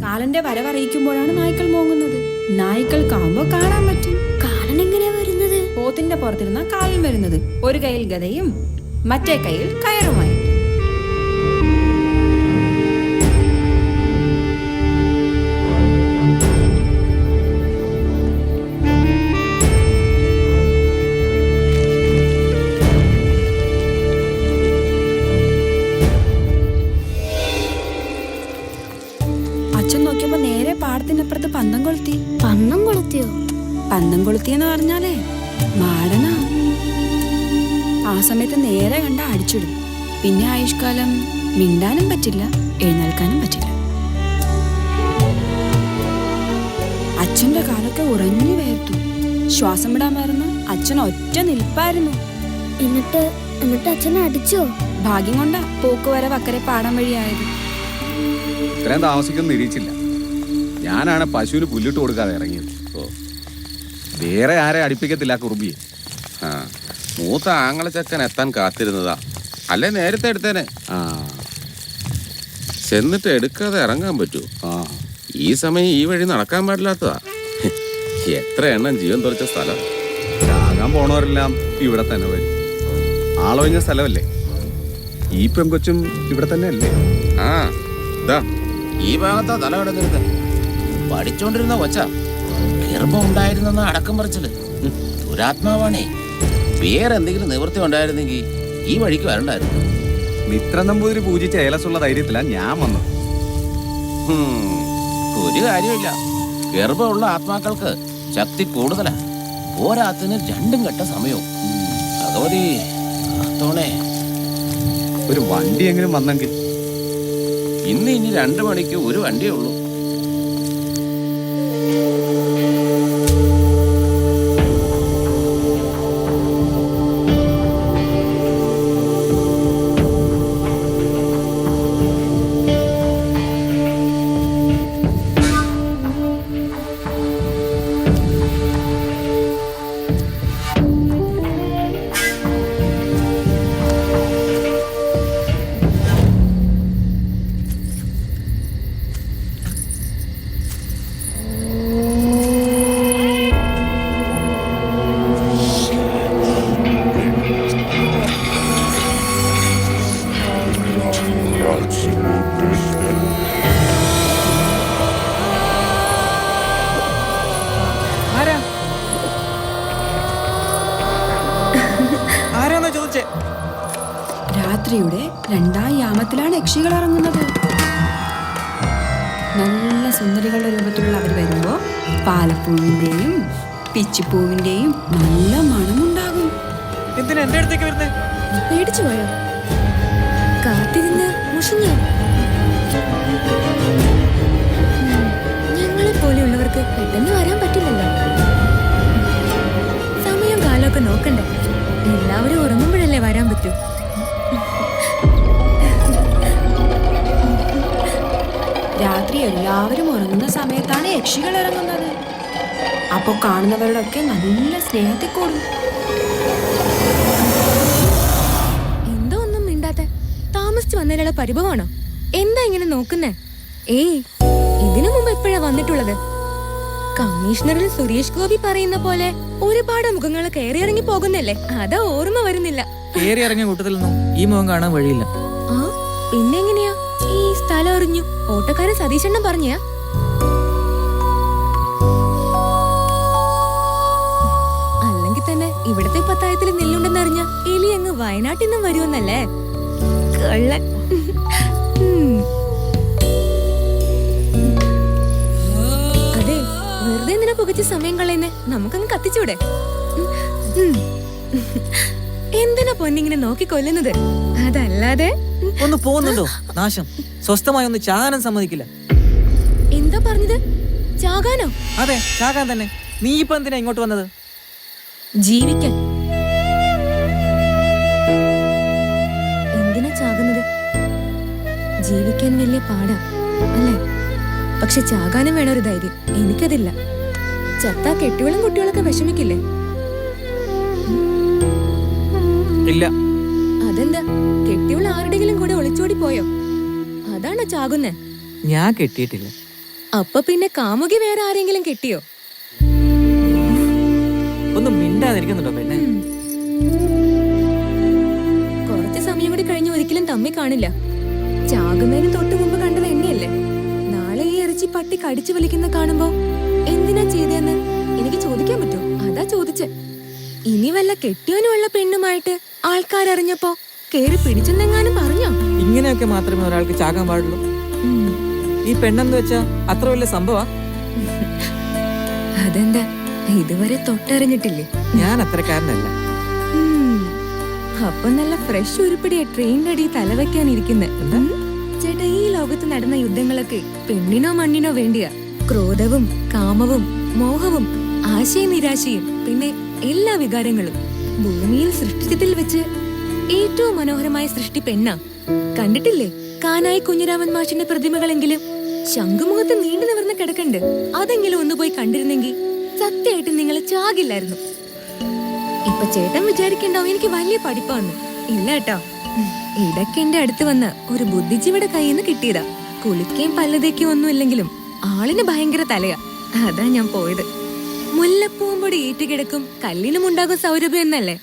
കാലന്റെ വരവറിയിക്കുമ്പോഴാണ് നായ്ക്കൾ മോങ്ങുന്നത്. നായ്ക്കൾക്കാവുമ്പോ കാണാൻ പറ്റും. കാലൻ എങ്ങനെയാ വരുന്നത്? പോത്തിന്റെ പുറത്തിരുന്ന കാലൻ വരുന്നത്. ഒരു കയ്യിൽ ഗദയും മറ്റേ കയ്യിൽ കയറുമായി. അച്ഛൻ നോക്കിയപ്പോ നേരെ പാടത്തിനപ്പുറത്ത് പന്തം കൊളുത്തി. പന്നം കൊളുത്തിയോ? പന്തം കൊളുത്തിയെന്ന് പറഞ്ഞാലേ മാടനാ. ആ സമയത്ത് നേരെ കണ്ട അടിച്ചിടും. പിന്നെ ആയുഷ്കാലം മിണ്ടാനും പറ്റില്ല, എഴുന്നേൽക്കാനും പറ്റില്ല. അച്ഛന്റെ കാലൊക്കെ ഉറഞ്ഞു വേർത്തു. ശ്വാസം വിടാൻ മറന്ന് അച്ഛൻ ഒറ്റ നിൽപ്പായിരുന്നു. എന്നിട്ട് അച്ഛനെ അടിച്ചോ? ഭാഗ്യം കൊണ്ടാ പോക്കുവരവ് അക്കരെ പാടം വഴിയായത്. ഇത്രയും താമസിക്കൊന്നും നിരീക്ഷിച്ചില്ല. ഞാനാണ് പശുവിന് പുല്ലിട്ട് കൊടുക്കാതെ ഇറങ്ങിയത്. ഓ, വേറെ ആരെ അടുപ്പിക്കത്തില്ല കുറുമ്പിയെ. ആ, മൂത്ത ആങ്ങളച്ചക്കൻ എത്താൻ കാത്തിരുന്നതാ. അല്ലെ നേരത്തെ എടുത്തേനെ. ആ, ചെന്നിട്ട് എടുക്കാതെ ഇറങ്ങാൻ പറ്റൂ? ആ, ഈ സമയം ഈ വഴി നടക്കാൻ പാടില്ലാത്തതാ. എത്ര എണ്ണം ജീവൻ തുറച്ച സ്ഥലം. ചാകാൻ പോണവരെല്ലാം ഇവിടെ തന്നെ വരും. ആളൊഴിഞ്ഞ സ്ഥലമല്ലേ. ഈ പെങ്കൊച്ചും ഇവിടെ തന്നെ അല്ലേ? ആ, ഇതാ ഈ ഭാഗത്താ തല കിടന്നിരുന്നത്. പഠിച്ചോണ്ടിരുന്ന കൊച്ച ഗർഭം ഉണ്ടായിരുന്നെന്ന അടക്കം പറിച്ചത് ദുരാത്മാവാണേ. വേറെ എന്തെങ്കിലും നിവൃത്തി ഉണ്ടായിരുന്നെങ്കിൽ ഈ വഴിക്ക് വരണ്ടായിരുന്നു. മിത്ര നമ്പൂതിരി പൂജിച്ച ഏലസുള്ള ധൈര്യത്തിലാണ് ഞാൻ വന്നത്. ഒരു കാര്യമില്ല. ഗർഭമുള്ള ആത്മാക്കൾക്ക് ശക്തി കൂടുതലാ. പോരാത്തിന് രണ്ടും കെട്ട സമയവും. ഭഗവതി കാത്തോണേ. ഒരു വണ്ടി എങ്കിലും വന്നെങ്കിൽ. ഇനി 2 മണിക്ക് ഒരു വണ്ടിയേ ഉള്ളൂ. രാത്രിയുടെ 2ാം യാമത്തിലാണ് യക്ഷികൾ ഇറങ്ങുന്നത്. നല്ല സുന്ദരികളുടെ രൂപത്തിലുള്ള അവർ വരുമ്പോൾ പാലപ്പൂവിൻ്റെയും പിച്ചിപ്പൂവിന്റെയും നല്ല മണമുണ്ടാകും. എന്തിനാ എന്റെ അടുത്തേക്ക് വരുന്നേ? പേടിച്ചു പോയോ? കാത്തിരുന്ന് മുഷിഞ്ഞോ? ഞങ്ങളെ പോലെയുള്ളവർക്ക് പെട്ടെന്ന് വരാൻ പറ്റില്ലല്ലോ. സമയം കാലമൊക്കെ നോക്കണ്ടേ? എല്ലാവരും ഉറങ്ങുമ്പോഴല്ലേ വരാൻ പറ്റൂ. രാത്രി എല്ലാവരും ഉറങ്ങുന്ന സമയത്താണ് യക്ഷികൾ ഇറങ്ങുന്നത്. അപ്പൊ കാണുന്നവരോടൊക്കെ നല്ല സ്നേഹത്തിൽ കൂടും. എന്തോ ഒന്നും മിണ്ടാത്തെ? താമസിച്ചു വന്നതിലുള്ള പരിഭവമാണോ? എന്താ ഇങ്ങനെ നോക്കുന്നേ? ഏയ്, ഇതിനു മുമ്പ് എപ്പോഴാ വന്നിട്ടുള്ളത്? കമ്മീഷണറിൽ സുരേഷ് ഗോപി പറയുന്ന പോലെ ഒരുപാട് മുഖങ്ങൾ കയറി ഇറങ്ങി പോകുന്നല്ലേ? അതാ ഓർമ്മ വരുന്നില്ല. കയറി ഇറങ്ങിയ കൂട്ടത്തിൽ നിന്നും ഈ മുഖം കാണാൻ വഴിയില്ല. ആ, പിന്നെങ്ങനെയാ ഈ സ്ഥലം അറിഞ്ഞു? ഓട്ടക്കാരൻ സതീശണ്ണം പറഞ്ഞാ? അല്ലെങ്കിൽ തന്നെ ഇവിടത്തെ പത്തായത്തിൽ നെല്ലുണ്ടെന്നറിഞ്ഞ എലി അങ്ങ് വയനാട്ടിൽ നിന്നും വരുമെന്നല്ലേ? കള്ളൻ. അതെ, വെറുതെ എന്തിനാ പുകച്ച് സമയം കളയുന്നേ? നമുക്കങ്ങ് കത്തിച്ചൂടെ? എന്തിനാ പൊന്നിങ്ങനെ നോക്കി കൊല്ലുന്നത്? അതല്ലാതെ ഒന്ന് പോകുന്നുണ്ടോ? നാശം. സ്വസ്ഥമായി ഒന്ന് ചാകാനും സമ്മതിക്കില്ല. എന്താ പറഞ്ഞത്? ചാകാനോ? അതെ, ചാകാൻ തന്നെ. നീ ഇപ്പൊ എന്തിനാ ഇങ്ങോട്ട് വന്നത്? ജീവിക്കാൻ. എന്തിനാ ചാകുന്നത്? ജീവിക്കാൻ വലിയ പാടാ അല്ലേ? പക്ഷെ ചാകാനും വേണം ഒരു ധൈര്യം. എനിക്കതില്ല. ചത്താ കെട്ടികളും കുട്ടികളൊക്കെ വിഷമിക്കില്ലേ? ഇല്ല. അതെന്താ? കെട്ടിയുള്ള ആരുടെങ്കിലും കൂടെ ഒളിച്ചോടി പോയോ? അതാണോ ചാകുന്നേ? ഞാൻ കെട്ടിയിട്ടില്ല. അപ്പൊ പിന്നെ കാമുകി വേറെ ആരെങ്കിലും കെട്ടിയോ? ഒന്നും മിണ്ടാതിരിക്കുന്നുണ്ടോ പെണ്ണെ? കുറച്ച് സമയം കൂടി കഴിഞ്ഞ് ഒരിക്കലും തമ്മി കാണില്ല. ചാകുന്നതിന് തൊട്ട് മുമ്പ് കണ്ടത് എന്നെയല്ലേ? നാളെ ഈ ഇറച്ചി പട്ടി കടിച്ചു വലിക്കുന്ന കാണുമ്പോ എന്തിനാ ചെയ്തതെന്ന് എനിക്ക് ചോദിക്കാൻ പറ്റുമോ? അതാ ചോദിച്ചേ. ഇനി വല്ല കെട്ടിയവനുമുള്ള പെണ്ണുമായിട്ട് ആൾക്കാരറിഞ്ഞപ്പോ കേറി പിടിച്ചെന്നെങ്ങാനും പറഞ്ഞോ? ഇങ്ങനെയൊക്കെ മാത്രമേ ഒരാൾക്ക് ചാകാൻ പാടുള്ളൂ. ഈ പെണ്ണെന്ന് വെച്ചാ അത്ര വലിയ സംഭവാ? അതെന്താ ഇതുവരെ തൊട്ടറിഞ്ഞിട്ടില്ലേ? ഞാൻ അത്രക്കാരനല്ല. അപ്പൊ നല്ല ഫ്രഷ് ഉരുപ്പടിയാ ട്രെയിനിന്റെ അടി തലവെക്കാനിരിക്കുന്നെ. ചേട്ടാ, ഈ ലോകത്ത് നടന്ന യുദ്ധങ്ങളൊക്കെ പെണ്ണിനോ മണ്ണിനോ വേണ്ടിയാ. ക്രോധവും കാമവും മോഹവും ആശയും നിരാശയും പിന്നെ എല്ലാ വികാരങ്ങളും ഭൂമിയിൽ സൃഷ്ടിച്ചതിൽ വെച്ച് ഏറ്റവും മനോഹരമായ സൃഷ്ടി പെണ്ണാ. കണ്ടിട്ടില്ലേ കാനായി കുഞ്ഞിരാമൻ മാഷിന്റെ പ്രതിമകളെങ്കിലും? ശംഖുമുഖത്ത് നീണ്ടു നിവർന്ന് കിടക്കണ്ട്. അതെങ്കിലും ഒന്ന് പോയി കണ്ടിരുന്നെങ്കിൽ സത്യമായിട്ട് നിങ്ങൾ ചാകില്ലായിരുന്നു. ഇപ്പൊ ചേട്ടൻ വിചാരിക്കണ്ടാവും എനിക്ക് വലിയ പഠിപ്പാന്ന്. ഇല്ല കേട്ടോ, ഇടയ്ക്ക് എന്റെ അടുത്ത് വന്ന് ഒരു ബുദ്ധിജീവിയുടെ കയ്യിൽ നിന്ന് കിട്ടിയതാ. കുളിക്കുകയും പല്ലുതേക്കും ഒന്നും ഇല്ലെങ്കിലും ആളിന് ഭയങ്കര തലയാ. അതാ ഞാൻ പോയത്. മുല്ലപ്പൂമ്പൊടി ഈറ്റുകിടക്കും കല്ലിനും ഉണ്ടാകും സൗരഭ്യം എന്നല്ലേ?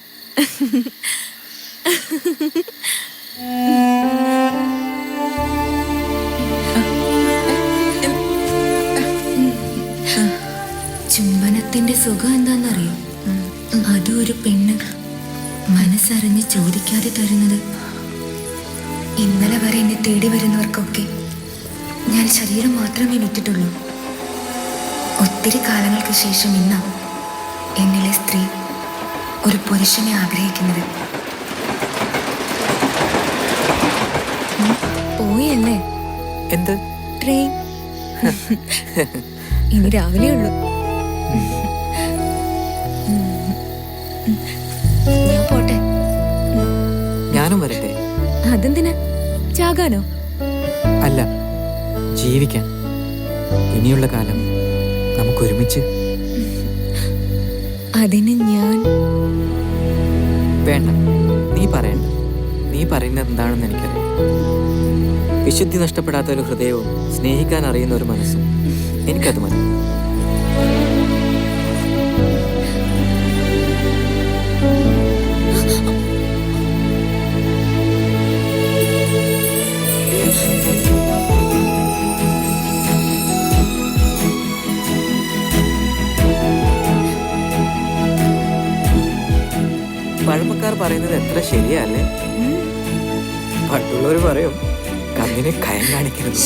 ചുംബനത്തിന്റെ സുഖം എന്താന്നറിയോ? അതും ഒരു പെണ്ണ് മനസ്സറിഞ്ഞ് ചോദിക്കാതെ തരുന്നത്. ഇന്നലെ വരെ എന്നെ തേടി വരുന്നവർക്കൊക്കെ ഞാൻ ശരീരം മാത്രമേ വിറ്റിട്ടുള്ളൂ. ഒത്തിരി കാലങ്ങൾക്ക് ശേഷം ഇന്നാ എന്നിലെ സ്ത്രീ ഒരു പുരുഷനെ ആഗ്രഹിക്കുന്നത്. പോയല്ലേ? എന്ത്? ട്രെയിൻ ഇനി രാവിലെ ഉള്ളൂ. ഞാൻ പോട്ടെ. ഞാനും വരട്ടെ. അതെന്തിനാ? ചാകാനോ? അല്ല, ജീവിക്കാൻ. ഇനിയുള്ള കാലം നമുക്ക് ഒരുമിച്ച്. അതിന് ഞാൻ വേണ്ട, നീ പറയണ്ട. നീ പറയുന്നത് എന്താണെന്ന് എനിക്കറിയാം. വിശുദ്ധി നഷ്ടപ്പെടാത്ത ഒരു ഹൃദയവും സ്നേഹിക്കാൻ അറിയുന്ന ഒരു മനസ്സും എനിക്കത് മതി. പഴമക്കാർ പറയുന്നത് എത്ര ശരിയല്ലേ? പണ്ടുള്ളവർ പറയും കണ്ണിനെ കയം കാണിക്കുന്നത്.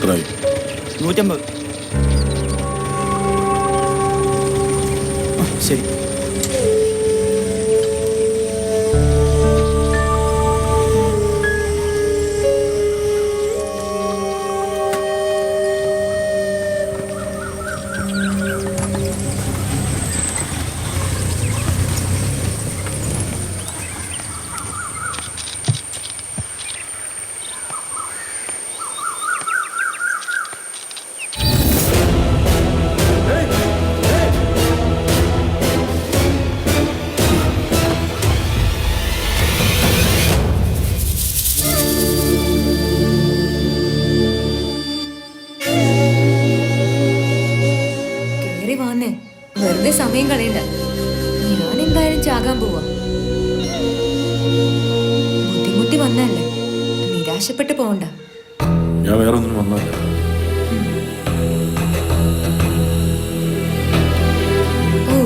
എത്രയായി? 150. ശരി. കേറി വാന്നേ, വെറുതെ സമയം കളയണ്ട. ഞാൻ എന്തായാലും ചാകാൻ പോവാ. ബുദ്ധിമുട്ടി വന്നല്ലേ, നിരാശപ്പെട്ട് പോവണ്ട. ഞാൻ വേറെ ഒന്നും വന്നല്ല. ഓ,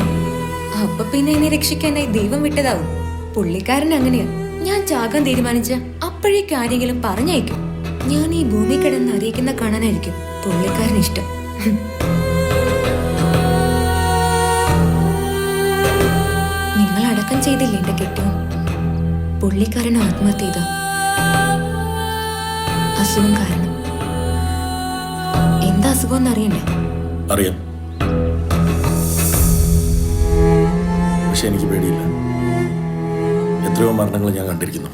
അപ്പൊ പിന്നെ എന്നെ രക്ഷിക്കാനായി ദൈവം വിട്ടതാവും. പുള്ളിക്കാരൻ അങ്ങനെയാ. ഞാൻ ചാകാൻ തീരുമാനിച്ച അപ്പോഴേക്കും ആരെങ്കിലും പറഞ്ഞയക്കും. ഞാൻ ഈ ഭൂമി കിടന്ന് അറിയിക്കുന്ന കാണാനായിരിക്കും പുള്ളിക്കാരൻ ഇഷ്ടം. നിങ്ങൾ അടക്കം ചെയ്തില്ലേ എന്റെ കെട്ടോ? പുള്ളിക്കാരൻ ആത്മഹത്യ ചെയ്ത അസുഖം കാരണം. എന്താ അസുഖം എന്നറിയണ്ടേ? അറിയാം, പക്ഷെ എനിക്ക് പേടിയില്ല. എത്രയോ മരണങ്ങൾ ഞാൻ കണ്ടിരിക്കുന്നു.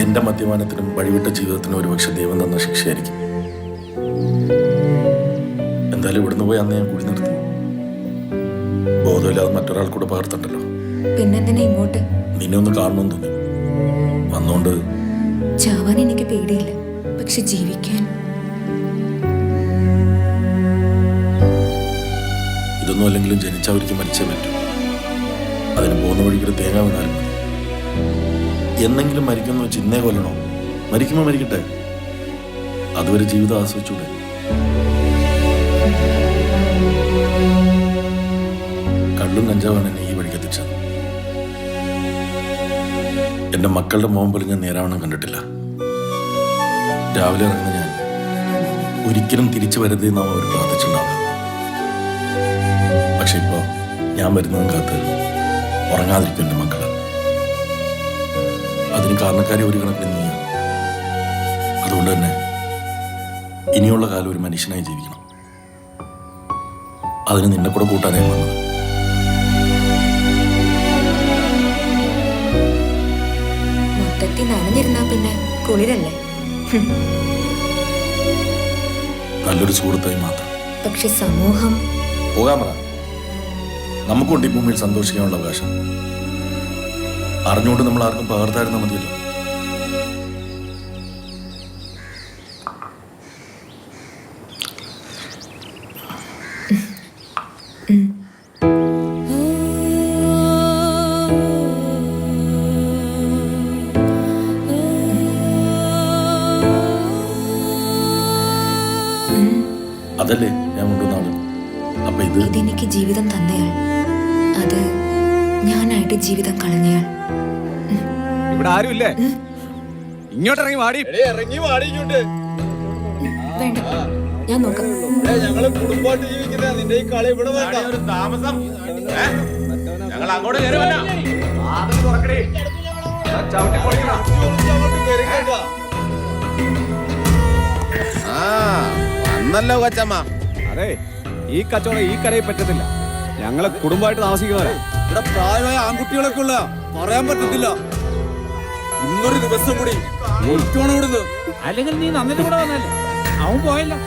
എന്റെ മദ്യപാനത്തിനും വഴിവിട്ട ജീവിതത്തിനും ഒരുപക്ഷെ ദൈവം തന്ന ശിക്ഷയായിരിക്കും. എന്തായാലും ഇവിടുന്ന് പോയി അന്ന് ഞാൻ കുടി നിർത്തി. ബോധമില്ലാതെ മറ്റൊരാൾ കൂടെ പകർത്തണ്ടല്ലോ. പിന്നെന്തിനാ ഇങ്ങോട്ട്? നിന്നെ ഒന്ന് കാണണമെന്ന് തോന്നി വന്നോണ്ട്. ചാവാൻ എനിക്ക് പേടിയില്ല, പക്ഷെ ജീവിക്കാൻ. ഇതൊന്നും അല്ലെങ്കിലും ജനിച്ചവർക്ക് മരിച്ചേ പറ്റൂ. അതിന് പോകുന്ന വഴിക്കൊരു തേങ്ങ വീണാലും മതി. എന്നെങ്കിലും മരിക്കുന്ന വെച്ച് ഇന്നേ കൊല്ലണോ? മരിക്കുമ്പോൾ മരിക്കട്ടെ. അതുവരെ ജീവിതം ആസ്വദിച്ചൂടെ? കള്ളും കഞ്ചാവാണ് എന്നെ ഈ വഴിക്ക് എത്തിച്ചത്. എന്റെ മക്കളുടെ മോൻ പോലും ഞാൻ നേരാവണ്ണം കണ്ടിട്ടില്ല. രാവിലെ ഇറങ്ങുന്ന ഞാൻ ഒരിക്കലും തിരിച്ചു വരരുതെന്നാണ് അവർ പ്രാർത്ഥിച്ചിട്ടുണ്ടാവുക. പക്ഷെ ഇപ്പോ ഞാൻ വരുന്നതും കാത്ത് ഉറങ്ങാതിരിക്കും എന്റെ മക്കള്. അതിന് കാരണക്കാരി ഒരു കണക്കിന് നീയാണ്. അതുകൊണ്ട് തന്നെ ഇനിയുള്ള കാലം ഒരു മനുഷ്യനായി ജീവിക്കണം. അതിന് നിന്നെ കൂടെ കൂട്ടാനായി വന്നത്. മൊത്തത്തിൽ നനഞ്ഞിരുന്നാ പിന്നെ കുളിരല്ലേ? നല്ലൊരു സുഹൃത്തായി മാത്രം. പക്ഷെ സമൂഹം പോകാൻ പറ. നമുക്കുണ്ട് ഈ ഭൂമിയിൽ സന്തോഷിക്കാനുള്ള അവകാശം. അറിഞ്ഞുകൊണ്ട് നമ്മൾ ആർക്കും പകർത്തായിരുന്നാൽ മതിയല്ലോ. അതല്ലേ ഞാൻ കൊണ്ടുവന്നാണ്. അപ്പൊ ഇതെനിക്ക് ജീവിതം തന്നയാൾ, അത് ഞാനായിട്ട് ജീവിതം കളഞ്ഞയാൾ. ഇവിടെ ആരുമില്ലേ? ഇങ്ങോട്ട് ഇറങ്ങി വാടി. ഇറങ്ങി വാടി ഇങ്ങോട്ട്. വേണ്ട, ഞാൻ നോക്കാം. ഞങ്ങള് കുടുംബമായിട്ട് ജീവിക്കുന്ന നിന്റെ ഈ കളി ഇവിടെ വേണ്ട. താമസം ഞങ്ങൾ അങ്ങോട്ട് കയറി വരാം. വന്നല്ലോ കൊച്ചമ്മ. അതെ, ഈ കച്ചവടം ഈ കടയിൽ പറ്റത്തില്ല. ഞങ്ങള് കുടുംബമായിട്ട് താമസിക്കുന്നവരാ. ഇവിടെ പ്രായമായ ആൺകുട്ടികളൊക്കെ ഉള്ള പറയാൻ പറ്റത്തില്ല. ഇന്നൊരു ദിവസം കൂടി ഇവിടുന്ന്. അല്ലെങ്കിൽ നീ നന്നിട്ട് കൂടെ വന്നല്ലേ? അവൻ പോയല്ലോ.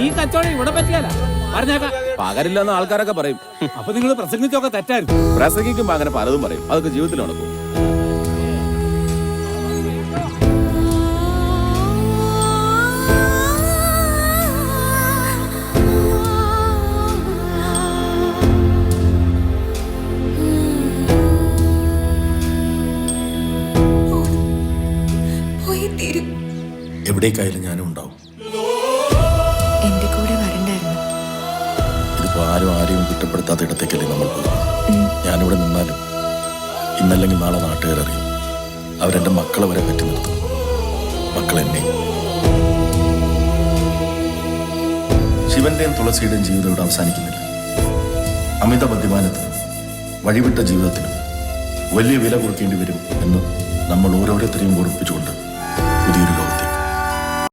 ഈ കച്ചവടം ഇവിടെ പറ്റിയല്ല പറഞ്ഞേക്കാം. പകരില്ലെന്ന് ആൾക്കാരൊക്കെ പറയും. അപ്പൊ നിങ്ങൾ പ്രസംഗിച്ചൊക്കെ തെറ്റായിരുന്നു. പ്രസംഗിക്കുമ്പോ അങ്ങനെ പലതും പറയും. അതൊക്കെ ജീവിതത്തിൽ നടക്കും. എവിടേക്കായാലും ഞാനും ഉണ്ടാവും. എന്റെ കൂടെ വരണ്ടായിരുന്നു. ഇതിപ്പോ ആരും ആരെയും കുറ്റപ്പെടുത്താത്ത ഇടത്തേക്കല്ലേ നമ്മൾ പോകും. ഞാനിവിടെ നിന്നാലും ഇന്നല്ലെങ്കിൽ നാളെ നാട്ടുകാരറിയും. അവരെന്റെ മക്കളെ വരെ പറ്റി നിർത്തും. മക്കളെന്നെ. ശിവന്റെയും തുളസിയുടെയും ജീവിതം ഇവിടെ അവസാനിക്കുന്നില്ല. അമിത മദ്യപാനത്തിനും വഴിവിട്ട ജീവിതത്തിനും വലിയ വില കൊടുക്കേണ്ടി വരും എന്ന് നമ്മൾ ഓരോരുത്തരെയും ഓർപ്പിച്ചുകൊണ്ട്